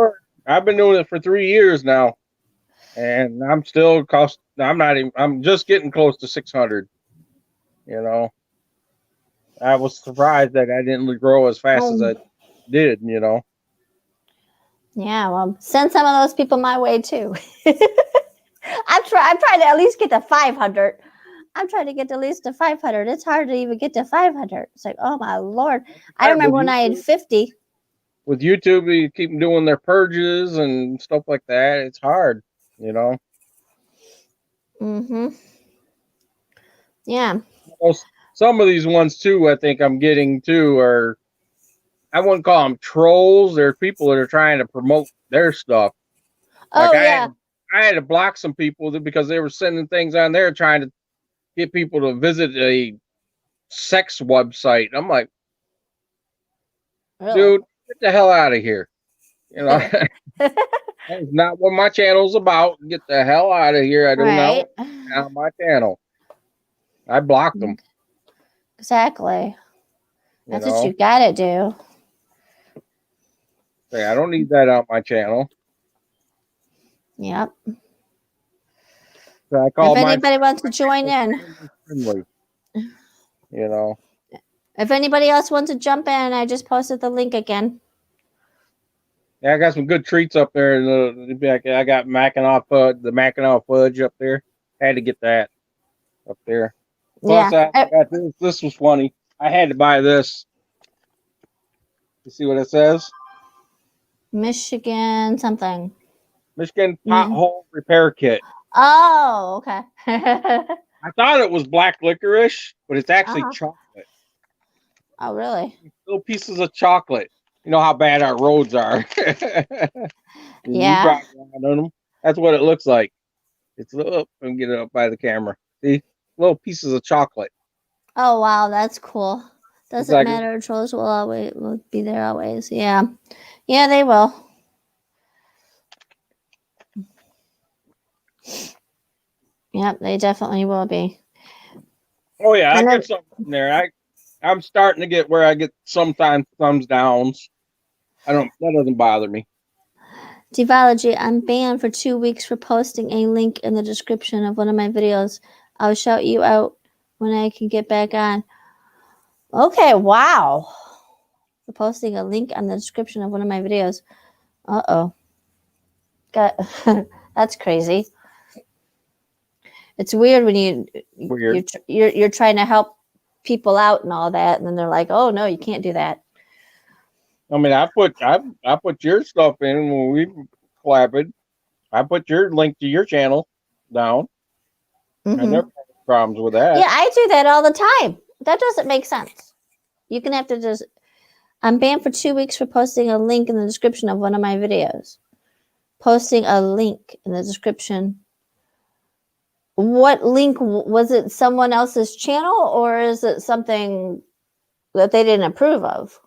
B: I've been doing it for 3 years now, and I'm still I'm not even. I'm just getting close to 600. I was surprised that I didn't grow as fast as I did.
A: Yeah, well, send some of those people my way too. I'm trying to at least get to 500. I'm trying to get to at least to 500. It's hard to even get to 500. It's like, oh my Lord. I remember when I had 50.
B: With YouTube, you keep doing their purges and stuff like that. It's hard,
A: Mm-hmm. Yeah.
B: Some of these ones too, I think I'm getting too, are, I wouldn't call them trolls. They're people that are trying to promote their stuff.
A: Oh, yeah.
B: I had to block some people because they were sending things on there trying to get people to visit a sex website. I'm like,
A: Really?
B: dude, get the hell out of here. That is not what my channel's about. Get the hell out of here. I do not want on my channel. I blocked them.
A: Exactly. That's what you gotta do.
B: Say, I don't need that on my channel.
A: Yep.
B: So I call
A: if anybody wants to join in,
B: friendly,
A: if anybody else wants to jump in, I just posted the link again.
B: Yeah, I got some good treats up there. I got the Mackinac fudge up there. I had to get that up there. Plus,
A: Yeah.
B: I got this. This was funny. I had to buy this. You see what it says?
A: Michigan something.
B: Michigan pothole repair kit.
A: Oh, okay.
B: I thought it was black licorice, but it's actually chocolate.
A: Oh, really?
B: Little pieces of chocolate. You know how bad our roads are.
A: Yeah.
B: That's what it looks like. It's up and get it up by the camera. See, little pieces of chocolate.
A: Oh, wow, that's cool. Doesn't matter. Trolls will be there always. Yeah. Yeah, they will. Yep, they definitely will be.
B: Oh yeah, I get something in there. I'm starting to get where I get sometimes thumbs downs. That doesn't bother me.
A: Devology, I'm banned for 2 weeks for posting a link in the description of one of my videos. I'll shout you out when I can get back on. Okay, wow. For posting a link on the description of one of my videos. Uh-oh. That's crazy. It's weird when
B: Weird.
A: you're trying to help people out and all that, and then they're like, "Oh no, you can't do that."
B: I mean, I put your stuff in when we collabed. I put your link to your channel down. I never had problems with that.
A: Yeah, I do that all the time. That doesn't make sense. You can have to just. I'm banned for 2 weeks for posting a link in the description of one of my videos. Posting a link in the description. What link was it? Someone else's channel, or is it something that they didn't approve of?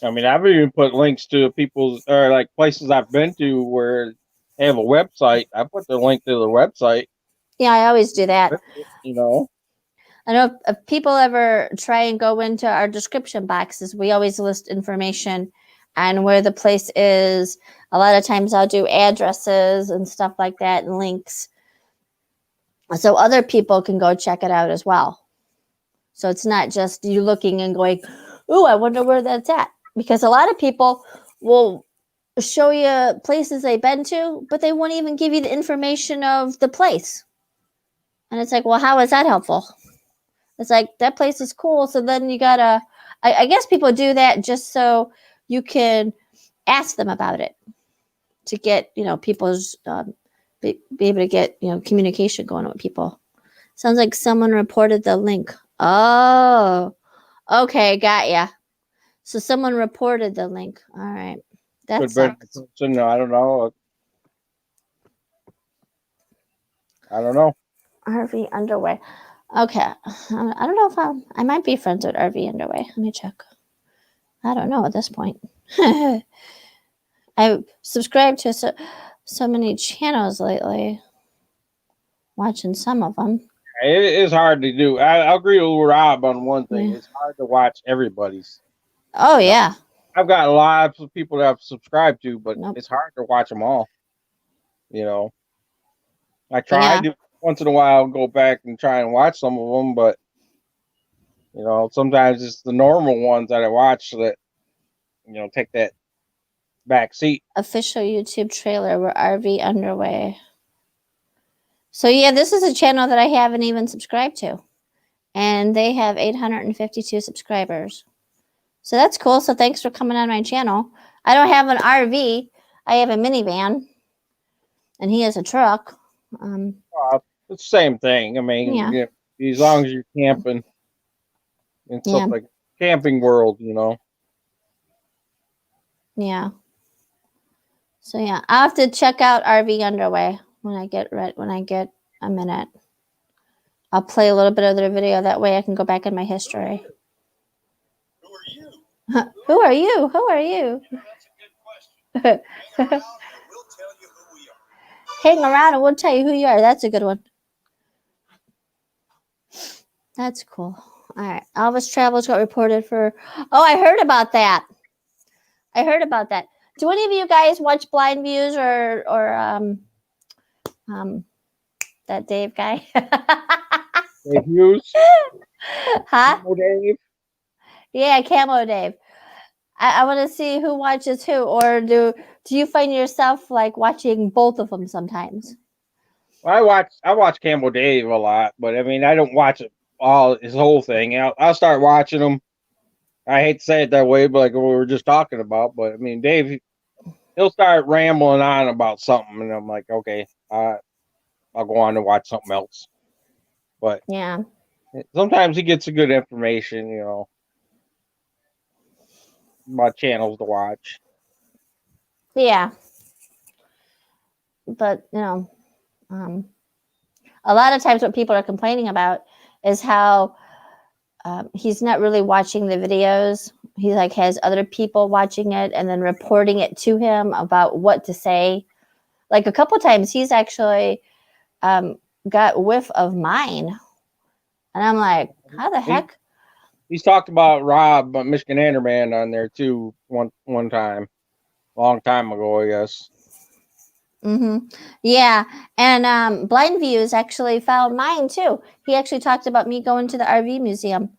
B: I mean, I've even put links to people's or like places I've been to where they have a website. I put the link to the website.
A: Yeah, I always do that.
B: You know,
A: I know if people ever try and go into our description boxes, we always list information and where the place is. A lot of times I'll do addresses and stuff like that and links. So other people can go check it out as well. So it's not just you looking and going, "Ooh, I wonder where that's at." Because a lot of people will show you places they've been to, but they won't even give you the information of the place. And it's like, well, how is that helpful? It's like, that place is cool. So then you gotta, I guess people do that just so you can ask them about it to get, people's, be able to get, communication going with people. Sounds like someone reported the link. Oh, okay. Got ya. So someone reported the link. All right. That sucks.
B: person, I don't know. I don't know.
A: RV Underway. Okay. I don't know if I might be friends with RV Underway. Let me check. I don't know at this point. I've subscribed to so many channels lately. Watching some of them.
B: It is hard to do. I agree with Rob on one thing. Yeah. It's hard to watch everybody's.
A: Oh, yeah.
B: I've got lots of people that I've subscribed to, but it's hard to watch them all. I try to once in a while go back and try and watch some of them, but sometimes it's the normal ones that I watch that take that back seat.
A: Official YouTube trailer where RV Underway. So yeah, this is a channel that I haven't even subscribed to, and they have 852 subscribers. So that's cool. So thanks for coming on my channel. I don't have an RV. I have a minivan, and he has a truck.
B: It's the same thing. I mean, as long as you're camping and stuff like camping world,
A: Yeah. So yeah, I'll have to check out RV Underway when I get a minute. I'll play a little bit of their video. That way I can go back in my history.
C: Who are you?
A: Who are you? Who are you?
C: That's a good question.
A: Hang around and we'll tell you who you are. That's a good one. That's cool. All right. Elvis Travels got reported for... Oh, I heard about that. Do any of you guys watch Blind Views or that Dave guy?
B: Dave Hughes?
A: Huh?
B: Camo Dave?
A: Yeah, Camo Dave. I want to see who watches who, or do you find yourself like watching both of them sometimes?
B: Well, I watch Camo Dave a lot, but I mean I don't watch it his whole thing. I'll start watching him. I hate to say it that way, but like we were just talking about. But I mean, Dave, he'll start rambling on about something, and I'm like, okay, I'll go on and watch something else. But
A: yeah,
B: sometimes he gets some good information, about channels to watch.
A: Yeah, but a lot of times what people are complaining about is how he's not really watching the videos. He like has other people watching it and then reporting it to him about what to say. Like a couple times he's actually got whiff of mine. And I'm like, how the heck?
B: He's talked about Rob, Michigan Anderman, on there too one time. Long time ago, I guess.
A: Yeah. And Blind Views actually found mine too. He actually talked about me going to the RV museum.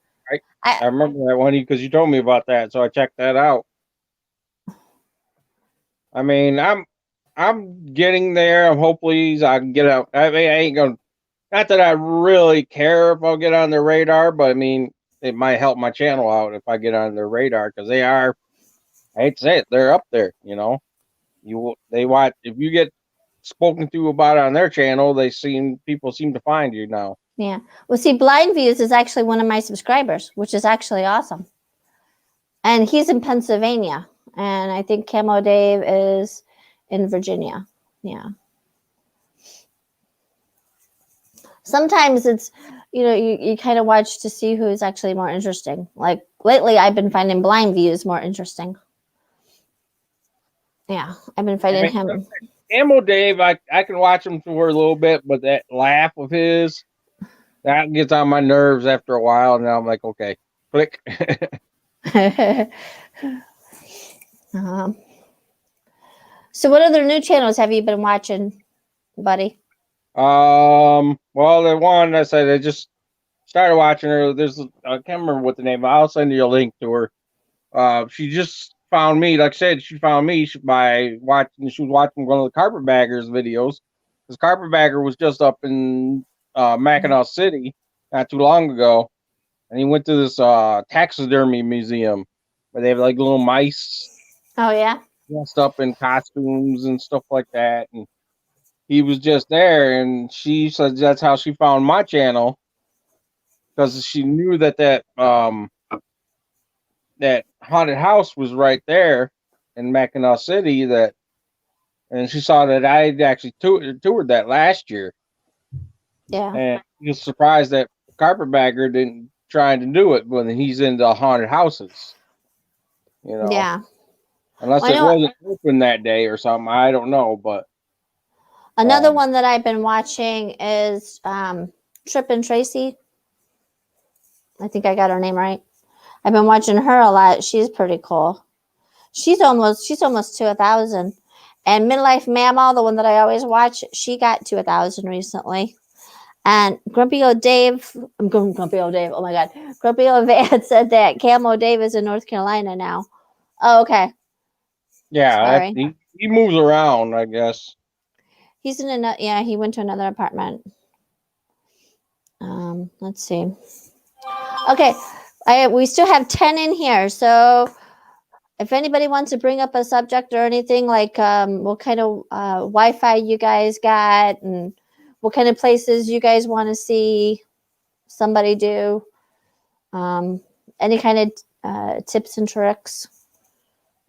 B: I remember that one because you told me about that, so I checked that out. I mean, I'm I'm getting there. I'm hopefully I can get out. I mean, I ain't gonna. Not that I really care if I'll get on their radar, but I mean, it might help my channel out if I get on their radar because they are. I hate to say it, they're up there. You know, they watch if you get spoken to about on their channel, people seem to find you now.
A: Yeah. Well, see, Blind Views is actually one of my subscribers, which is actually awesome. And he's in Pennsylvania, and I think Camo Dave is in Virginia. Yeah. Sometimes it's, you kind of watch to see who's actually more interesting. Like lately, I've been finding Blind Views more interesting. Yeah, I've been finding him.
B: Camo Dave, I can watch him for a little bit, but that laugh of his, that gets on my nerves after a while, and I'm like, okay, click.
A: So what other new channels have you been watching, buddy?
B: Well, the one I said I just started watching her. I can't remember what the name. I'll send you a link to her. She just found me. Like I said, she found me by watching. She was watching one of the Carpetbaggers videos. This Carpetbagger was just up in Mackinac City not too long ago, and he went to this taxidermy museum where they have like little mice.
A: Oh yeah.
B: Dressed up in costumes and stuff like that, and he was just there, and she said that's how she found my channel because she knew that haunted house was right there in Mackinac City. And she saw that I had actually toured that last year.
A: Yeah.
B: And she was surprised that Carpetbagger didn't try to do it when he's into haunted houses.
A: Yeah.
B: Unless it wasn't open that day or something, I don't know. But
A: another one that I've been watching is Trip and Tracy. I think I got her name right. I've been watching her a lot. She's pretty cool. She's almost to 1,000. And Midlife Mammal, the one that I always watch, she got to 1,000 recently. And Grumpy Old Dave, Grumpy Old Dave. Oh my God, Grumpy Old Van said that Camo Dave is in North Carolina now. Oh, okay.
B: Yeah, he moves around, I guess.
A: He's in another. Yeah, he went to another apartment. Let's see. Okay, we still have 10 in here. So, if anybody wants to bring up a subject or anything, like what kind of Wi-Fi you guys got, and what kind of places you guys want to see somebody do, any kind of tips and tricks.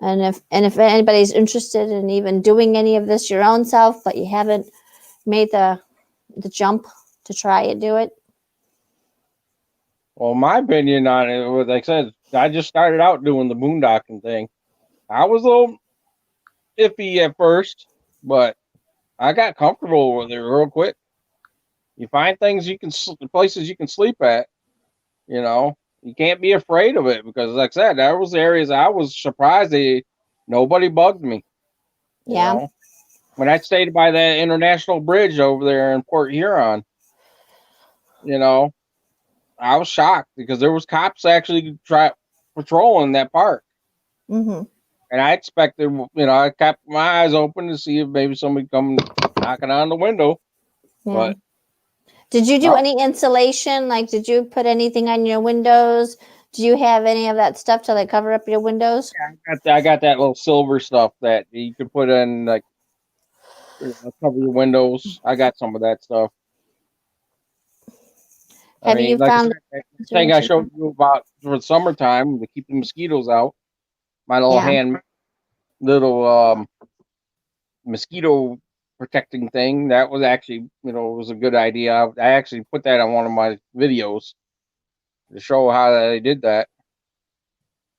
A: And if anybody's interested in even doing any of this your own self, but you haven't made the jump to try and do it.
B: Well, my opinion on it was, like I said, I just started out doing the boondocking thing. I was a little iffy at first, but I got comfortable with it real quick. You find things places you can sleep at, you can't be afraid of it because, like I said, there was areas I was surprised nobody bugged me.
A: Yeah.
B: When I stayed by that international bridge over there in Port Huron, I was shocked because there was cops actually patrolling that park.
A: Mm-hmm.
B: And I expected, I kept my eyes open to see if maybe somebody come knocking on the window.
A: Yeah.
B: But
A: did you do any insulation? Like, did you put anything on your windows? Do you have any of that stuff to like cover up your windows?
B: Yeah, I got that little silver stuff that you could put in, like, cover your windows. I got some of that stuff.
A: Have you found
B: the thing I showed you about for the summertime to keep the mosquitoes out? My little mosquito protecting thing, that was actually, was a good idea. I actually put that on one of my videos to show how they did that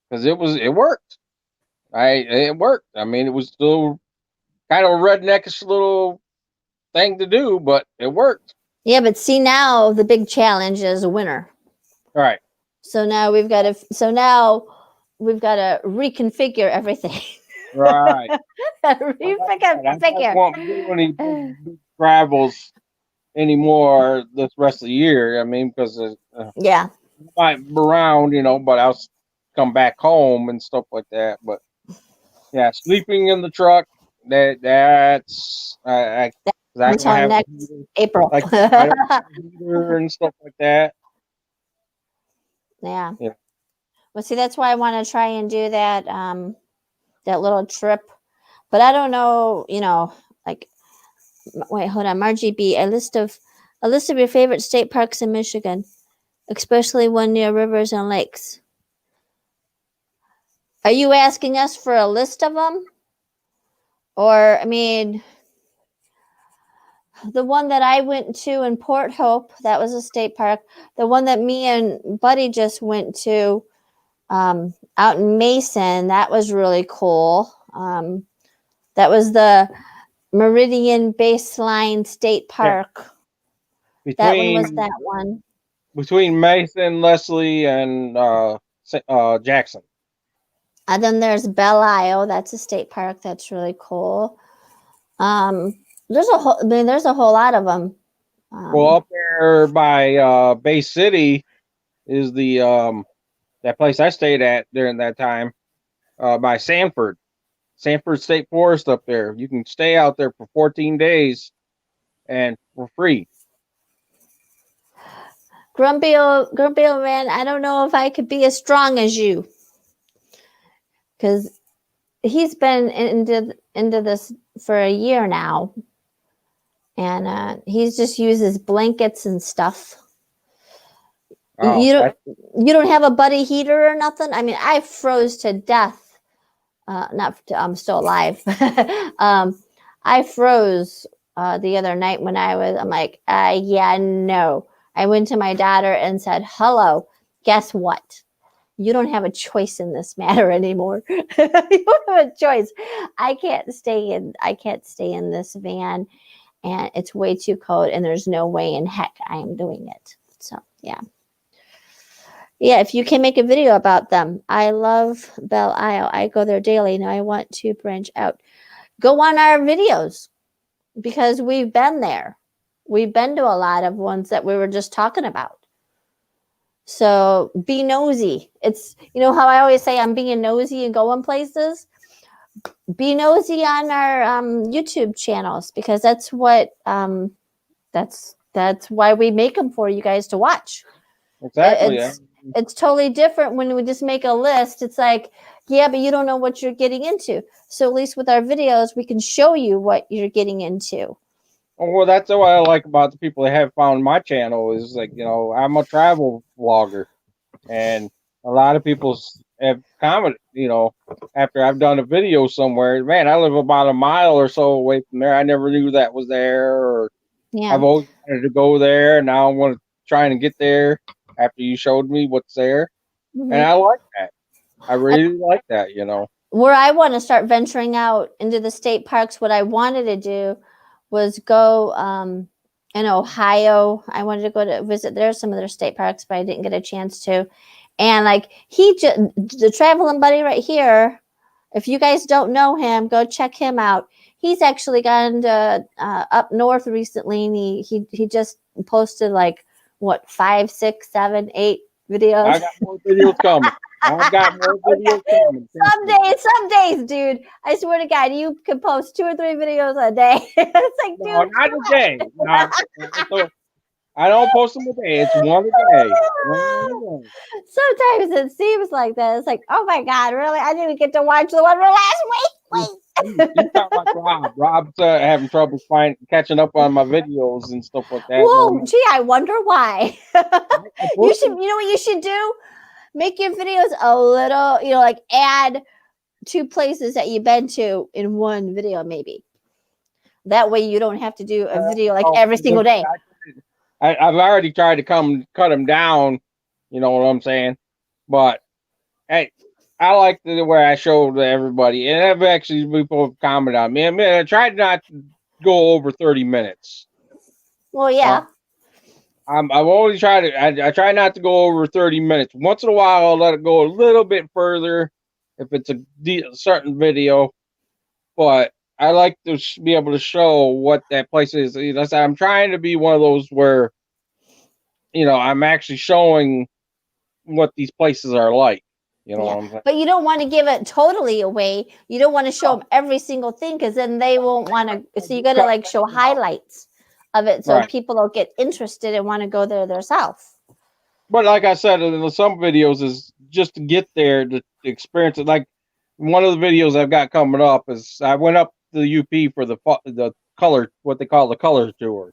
B: because it worked. It worked. I mean, it was still kind of a redneckish little thing to do, but it worked.
A: Yeah, but see, now the big challenge is winter.
B: All right.
A: So now we've got to reconfigure everything.
B: Right.
A: Reconfigure.
B: I won't do any travels anymore this rest of the year. I mean, because
A: yeah,
B: I might be around, but I'll come back home and stuff like that. But yeah, sleeping in the truck that's I don't
A: Until
B: have a
A: next
B: heater.
A: April.
B: Like I don't have a heater and stuff like that.
A: Yeah.
B: Yeah.
A: Well, see, that's why I want to try and do that that little trip. But I don't know, like wait, hold on, Margie B. A list of your favorite state parks in Michigan, especially one near rivers and lakes. Are you asking us for a list of them? Or, I mean, the one that I went to in Port Hope, that was a state park. The one that me and Buddy just went to out in Mason, that was really cool. That was the Meridian Baseline State
B: Yeah.
A: Park. That one was
B: Between
A: that one.
B: Mason, Leslie, and Jackson.
A: And then there's Belle Isle. That's a state park. That's really cool. There's a whole lot of them.
B: Well, up there by Bay City is the that place I stayed at during that time by Sanford State Forest up there. You can stay out there for 14 days and for free.
A: Grumpy old man, I don't know if I could be as strong as you, because he's been into this for a year now, and he's just uses blankets and stuff.
B: Oh,
A: You don't have a buddy heater or nothing? I mean, I froze to death. I'm still alive. I froze the other night when I'm like, yeah, no. I went to my daughter and said, hello, guess what? You don't have a choice in this matter anymore. You don't have a choice. I can't stay in this van, and it's way too cold, and there's no way in heck I am doing it. So yeah. Yeah, if you can make a video about them. I love Belle Isle. I go there daily. Now I want to branch out. Go on our videos, because we've been there. We've been to a lot of ones that we were just talking about. So be nosy. It's, how I always say I'm being nosy and going places. Be nosy on our YouTube channels, because that's what that's why we make them for you guys to watch.
B: exactly.
A: It's totally different when we just make a list. It's like, yeah, but you don't know what you're getting into. So at least with our videos, we can show you what you're getting into.
B: Well, that's what I like about the people that have found my channel is like, I'm a travel vlogger, and a lot of people have commented, after I've done a video somewhere, man, I live about a mile or so away from there. I never knew that was there, or
A: Yeah.
B: I've always wanted to go there, and now I want to try and get there after you showed me what's there.
A: Mm-hmm.
B: And I like that. I really like that,
A: Where I want to start venturing out into the state parks, what I wanted to do was go in Ohio. I wanted to go to visit there, some of their state parks, but I didn't get a chance to. And like the traveling buddy right here, if you guys don't know him, go check him out. He's actually gone to up north recently, and he just posted like 5, 6, 7, 8 videos.
B: I got more videos coming. I've got more videos coming.
A: Some days, dude. I swear to God, you can post 2 or 3 videos a day. It's like, dude,
B: no, not a day. No, I don't post them a day. It's one a day.
A: Sometimes it seems like that. It's like, oh my God, really? I didn't get to watch the one from last week. Wait.
B: You sound like Rob. Rob's having trouble catching up on my videos and stuff like that.
A: Whoa, gee, I wonder why. You know what you should do? Make your videos a little, like add 2 places that you've been to in one video, maybe. That way you don't have to do a video like every single day.
B: I've already tried to cut them down, you know what I'm saying? But hey, I like the way I showed everybody, and I've actually people commented on me. I mean, I tried not to go over 30 minutes.
A: Well, yeah.
B: I've always tried to. I try not to go over 30 minutes. Once in a while, I'll let it go a little bit further if it's a certain video. But I like to be able to show what that place is. I'm trying to be one of those where, I'm actually showing what these places are like. You know what I'm saying?
A: But you don't want to give it totally away. You don't want to show them every single thing because then they won't want to. So you got to like show highlights of it so
B: Right.
A: people will get interested and want to go there themselves.
B: But like I said, in some videos is just to get there to experience it. Like one of the videos I've got coming up is I went up to the UP for the color, what they call the color tour,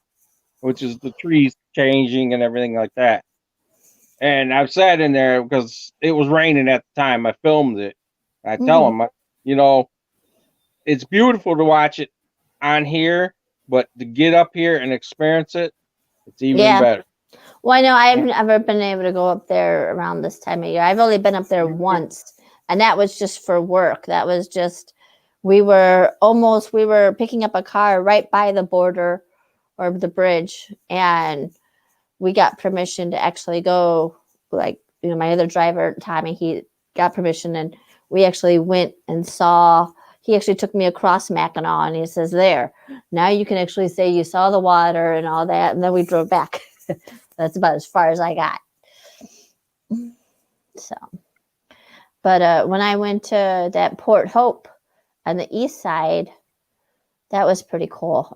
B: which is the trees changing and everything like that. And I've sat in there because it was raining at the time I filmed it. I tell them, you know, it's beautiful to watch it on here, but to get up here and experience it, it's even better.
A: Well, I know I've never been able to go up there around this time of year. I've only been up there once, and that was just for work. That was just, we were picking up a car right by the border or the bridge, and we got permission to actually go, like, you know, my other driver, Tommy, he got permission, and we actually went and saw, he actually took me across Mackinac, and he says, there, now you can actually say you saw the water and all that, and then we drove back. That's about as far as I got. So, but when I went to that Port Hope on the east side, that was pretty cool.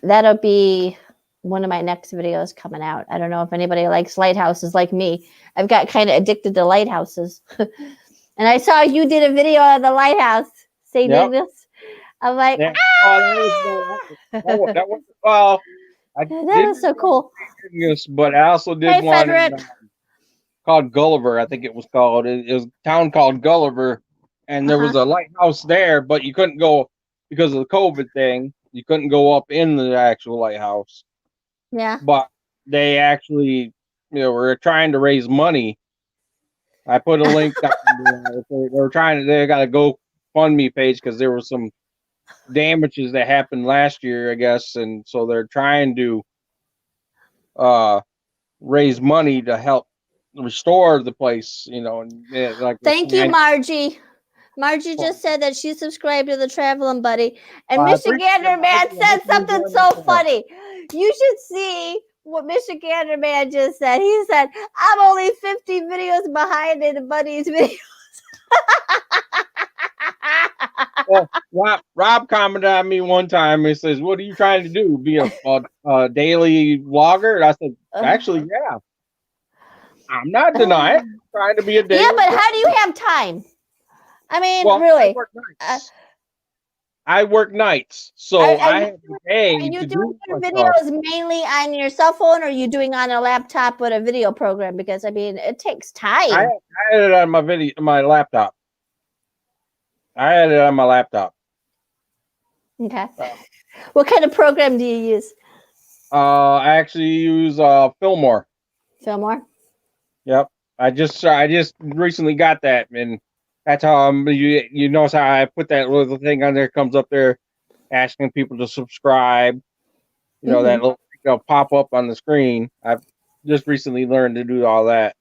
A: That'll be one of my next videos coming out. I don't know if anybody likes lighthouses like me. I've got kind of addicted to lighthouses. And I saw you did a video of the lighthouse, St. Ignace. I'm like,
B: that
A: was so cool.
B: But I also did one called Gulliver. I think it was called. It was a town called Gulliver, and there was a lighthouse there, but you couldn't go because of the COVID thing. You couldn't go up in the actual lighthouse.
A: Yeah.
B: But they actually, were trying to raise money. I put a link down there. They got a GoFundMe page because there were some damages that happened last year, I guess, and so they're trying to raise money to help restore the place, and like.
A: Thank you, Margie. Margie just said that she subscribed to the Traveling Buddy, and Michigander Man said something so funny. You should see what Michigander Man just said. He said, "I'm only 50 videos behind in the Buddy's videos."
B: Well, Rob commented on me one time. He says, "What are you trying to do? Be a daily vlogger?" And I said, "Actually, yeah. I'm not denying. I'm trying to be a daily."
A: Yeah, but how do you have time? I mean, really.
B: I work nights, so I have to pay.
A: Are you doing your videos mainly on your cell phone, or are you doing on a laptop with a video program? Because I mean, it takes time.
B: I had it on my laptop. I had it on my laptop.
A: Okay. What kind of program do you use?
B: I actually use Fillmore.
A: Fillmore?
B: Yep. I just recently got that, and that's how you notice how I put that little thing on there, comes up there asking people to subscribe. That little thing will pop up on the screen. I've just recently learned to do all that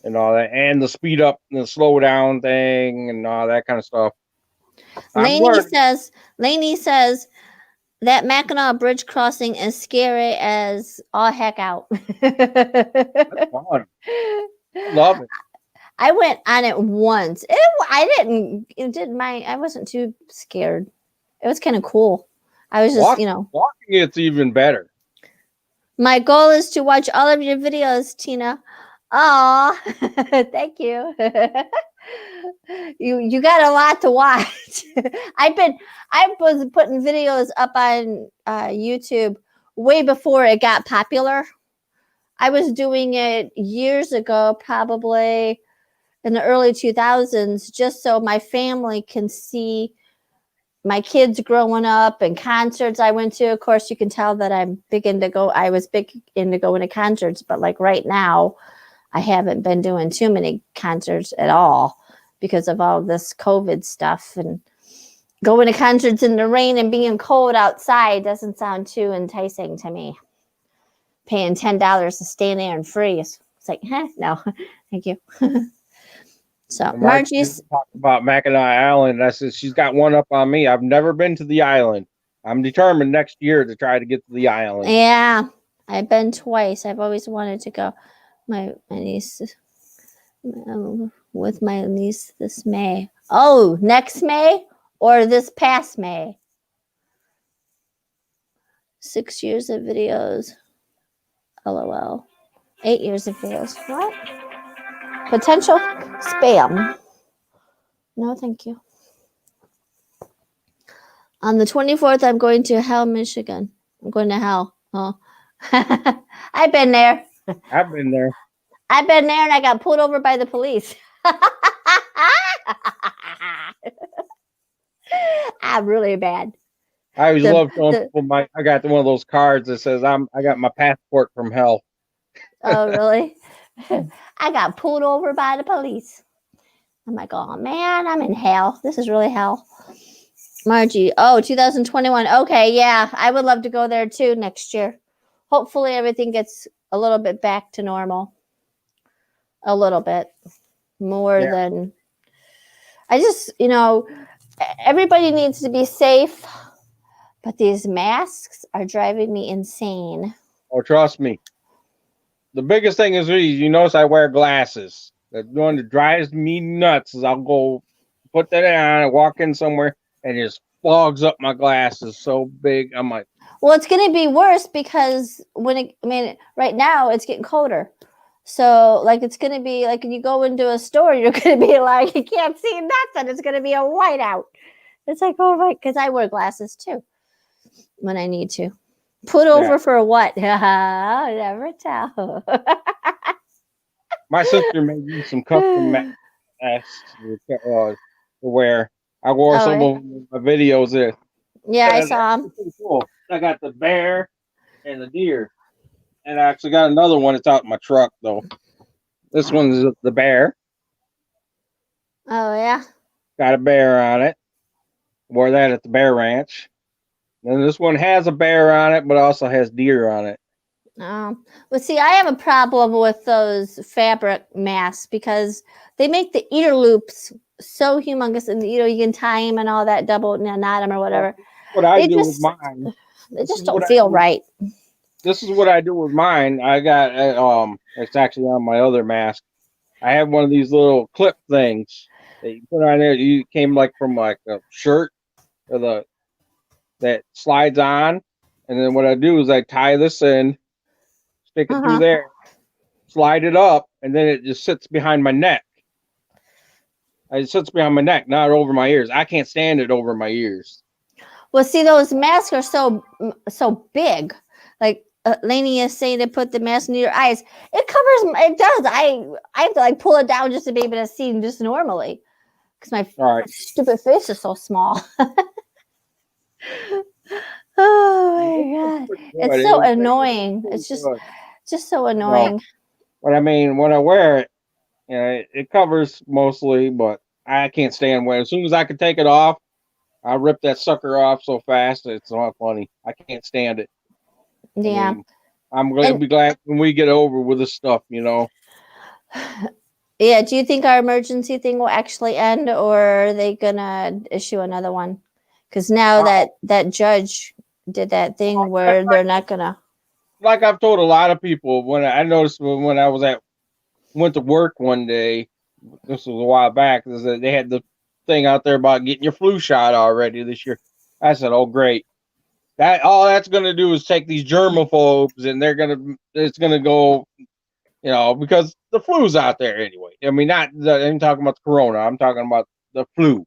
B: and all that, and the speed up and the slow down thing and all that kind of stuff.
A: Lainey says that Mackinac Bridge crossing is scary as all heck out.
B: That's fun. Love it.
A: I went on it once. I wasn't too scared. It was kind of cool. I was just,
B: walking it's even better.
A: My goal is to watch all of your videos, Tina. Oh, thank you. You got a lot to watch. I was putting videos up on YouTube way before it got popular. I was doing it years ago, probably in the early 2000s, just so my family can see my kids growing up and concerts I went to. Of course, you can tell that I was big into going to concerts, but like right now, I haven't been doing too many concerts at all because of all this COVID stuff, and going to concerts in the rain and being cold outside doesn't sound too enticing to me. Paying $10 to stand there and freeze. It's like, no, thank you. So Margie's
B: talked about Mackinac Island. I said she's got one up on me. I've never been to the island. I'm determined next year to try to get to the island.
A: Yeah, I've been twice. I've always wanted to go. My niece with my niece this May. Oh, next May or this past May? 6 years of videos. LOL. 8 years of videos. What? Potential spam. No, thank you. On the 24th, I'm going to Hell, Michigan. I'm going to Hell. Oh. I've been there.
B: I've been there.
A: I've been there and I got pulled over by the police. I'm really bad.
B: I always love telling people I got one of those cards that says I got my passport from hell.
A: Oh, really? I got pulled over by the police. I'm like, oh man, I'm in hell. This is really hell. Margie, 2021. Okay, yeah, I would love to go there too next year. Hopefully everything gets a little bit back to normal. A little bit more than I just, everybody needs to be safe, but these masks are driving me insane.
B: Oh, trust me. The biggest thing is you notice I wear glasses. The one that drives me nuts is I'll go put that on and walk in somewhere and it just fogs up my glasses so big. I'm like,
A: well, it's going to be worse because right now it's getting colder. So, like, it's going to be like when you go into a store, you're going to be like, you can't see nothing. It's going to be a whiteout. It's like, oh, right, because I wear glasses too when I need to. Put over for what? I'll never tell.
B: My sister made me some custom masks to wear. I wore some of my videos there.
A: Yeah, I saw them.
B: Pretty cool. I got the bear and the deer. And I actually got another one. It's out in my truck, though. This one's the bear.
A: Oh, yeah?
B: Got a bear on it. Wore that at the bear ranch. And this one has a bear on it, but also has deer on it.
A: Well, see, I have a problem with those fabric masks because they make the ear loops so humongous, and you can tie them and all that, double knot them or whatever.
B: What I do with mine,
A: they just don't feel right.
B: This is what I do with mine. I got it's actually on my other mask. I have one of these little clip things that you put on there. You came like from like a shirt or that slides on, and then what I do is I tie this in, stick it through there, slide it up, and then it just sits behind my neck. It sits behind my neck, not over my ears. I can't stand it over my ears.
A: Well, see, those masks are so big. Like Lainey is saying to put the mask near your eyes. It covers. It does. I have to like pull it down just to be able to see just normally because my stupid face is so small. Oh my god, it's so annoying. It's just so annoying.
B: But I mean, when I wear it, it covers mostly, but I can't stand wearing it. As soon as I can take it off, I rip that sucker off so fast it's not funny. I can't stand it.
A: Yeah.
B: I'm going to be glad when we get over with this stuff,
A: Yeah. Do you think our emergency thing will actually end, or are they going to issue another one? Because now that judge did that thing where they're not going to.
B: Like I've told a lot of people, when I noticed when I went to work one day, this was a while back, is that they had the thing out there about getting your flu shot already this year. I said, oh, great. All that's going to do is take these germaphobes and it's going to go, because the flu's out there anyway. I mean, I'm talking about the corona. I'm talking about the flu,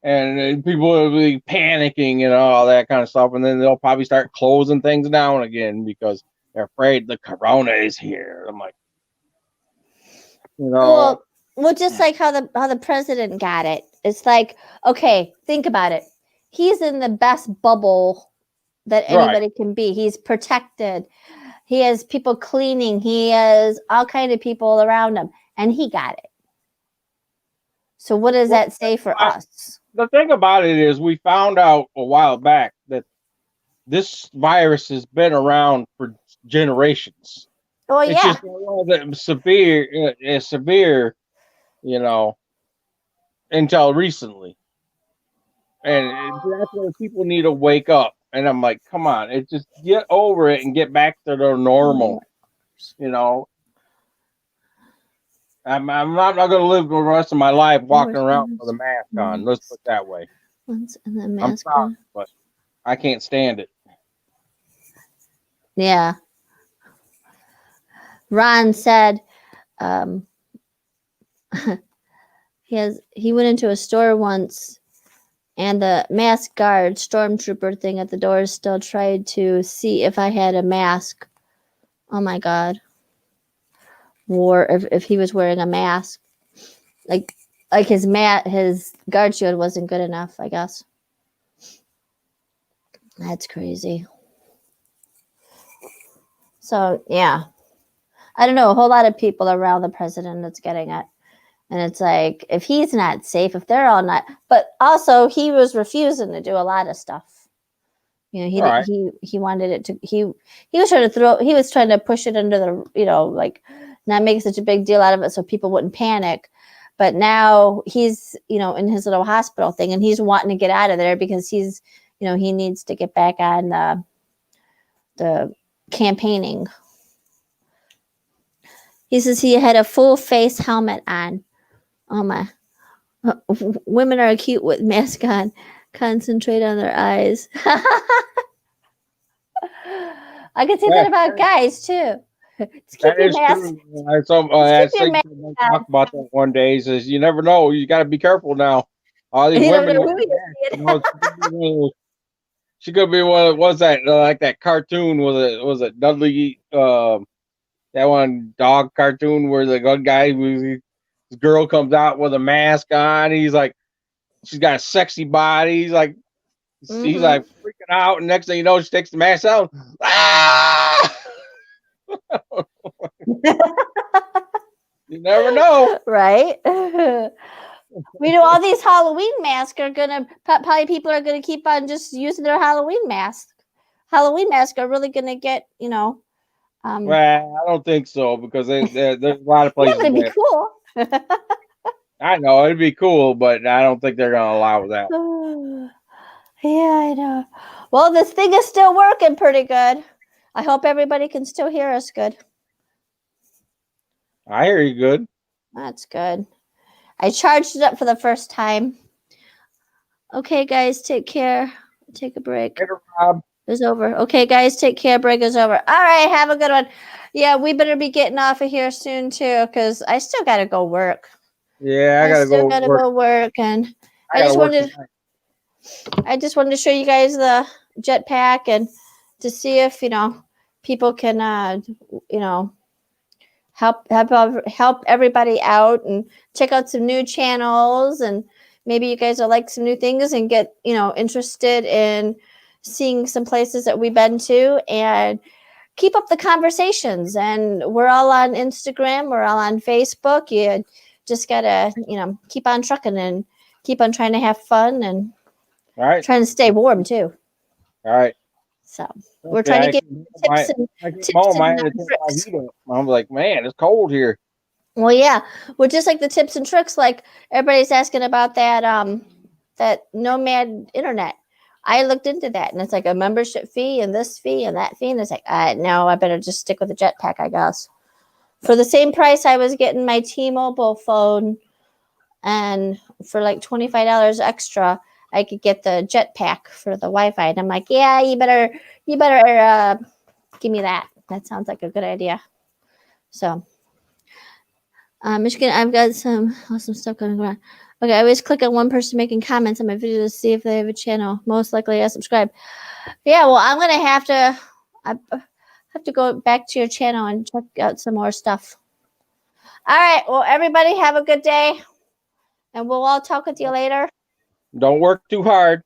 B: and people will be panicking and all that kind of stuff. And then they'll probably start closing things down again because they're afraid the corona is here. I'm like,
A: Well, just like how the president got it. It's like, okay, think about it. He's in the best bubble that anybody can be. He's protected. He has people cleaning. He has all kind of people around him, and he got it. So what does that say for us?
B: The thing about it is we found out a while back that this virus has been around for generations.
A: Oh,
B: it's just severe, until recently. And that's where people need to wake up. And I'm like, come on, just get over it and get back to their normal, I'm not going to live the rest of my life walking around with a mask on. Let's put it that way.
A: Once and then
B: I'm
A: mask.
B: sorry, but I can't stand it.
A: Yeah. Ron said he went into a store once and the mask guard stormtrooper thing at the door still tried to see if I had a mask. Oh my god. Or if he was wearing a mask. Like his guard shield wasn't good enough, I guess. That's crazy. So yeah. I don't know, a whole lot of people around the president that's getting it. And it's like, if he's not safe, if they're all not, but also he was refusing to do a lot of stuff. You know,
B: Right.
A: he wanted it to, he was trying to push it under the, like not make such a big deal out of it so people wouldn't panic. But now he's, in his little hospital thing and he's wanting to get out of there because he's, he needs to get back on the campaigning. He says he had a full face helmet on. Oh my. Women are cute with mask on. Concentrate on their eyes. I can say that about guys too. Just keep
B: That
A: your
B: is
A: mask.
B: true. I
A: Keep your mask
B: talked about that one day. He says, you never know. You got to be careful now. All these
A: You don't
B: women,
A: know who you're seeing.
B: she could be one of, what's that, like that cartoon, was it Dudley, that one dog cartoon where the good guy, this girl comes out with a mask on. He's like, she's got a sexy body. He's like freaking out. And next thing you know, she takes the mask out. Ah! You never know.
A: Right? We know all these Halloween masks are probably people are gonna keep on just using their Halloween masks. Halloween masks are really gonna get,
B: Well, I don't think so because there's a lot of places.
A: Yeah, but it'd be cool.
B: I know it'd be cool, but I don't think they're gonna allow that.
A: Yeah, I know. Well, this thing is still working pretty good. I hope everybody can still hear us good.
B: I hear you good.
A: That's good. I charged it up for the first time. Okay, guys, take care. Take a break.
B: Later, Rob.
A: It's over. Okay, guys, take care. Break is over. All right, have a good one. Yeah, we better be getting off of here soon too, because I still gotta go work.
B: Yeah, I gotta
A: go work, and I just wanted to show you guys the jetpack and to see if people can help everybody out and check out some new channels, and maybe you guys will like some new things and get interested in seeing some places that we've been to, and keep up the conversations. And we're all on Instagram, we're all on Facebook. You just gotta keep on trucking and keep on trying to have fun and trying to stay warm too.
B: All right.
A: So we're trying to get tips and tricks.
B: I'm like, man, it's cold here.
A: Well, yeah. Well, just like the tips and tricks, like everybody's asking about that that Nomad internet. I looked into that, and it's like a membership fee and this fee and that fee, and it's like, no, I better just stick with the Jetpack, I guess. For the same price, I was getting my T-Mobile phone, and for like $25 extra, I could get the Jetpack for the Wi-Fi. And I'm like, yeah, you better give me that. That sounds like a good idea. So, Michigan, I've got some awesome stuff going on. Okay, I always click on one person making comments on my video to see if they have a channel. Most likely I subscribe. Yeah, well, I'm going to have to go back to your channel and check out some more stuff. All right, well, everybody have a good day, and we'll all talk with you later.
B: Don't work too hard.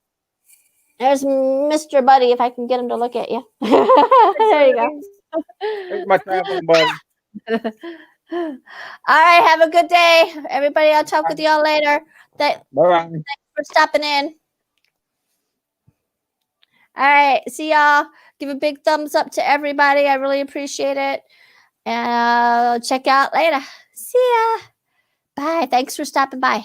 A: There's Mr. Buddy, if I can get him to look at you. There you go.
B: There's my traveling buddy.
A: All right, have a good day, everybody. I'll talk with y'all later. Thanks for stopping in. All right, see y'all. Give a big thumbs up to everybody. I really appreciate it. And I'll check you out later. See ya. Bye. Thanks for stopping by.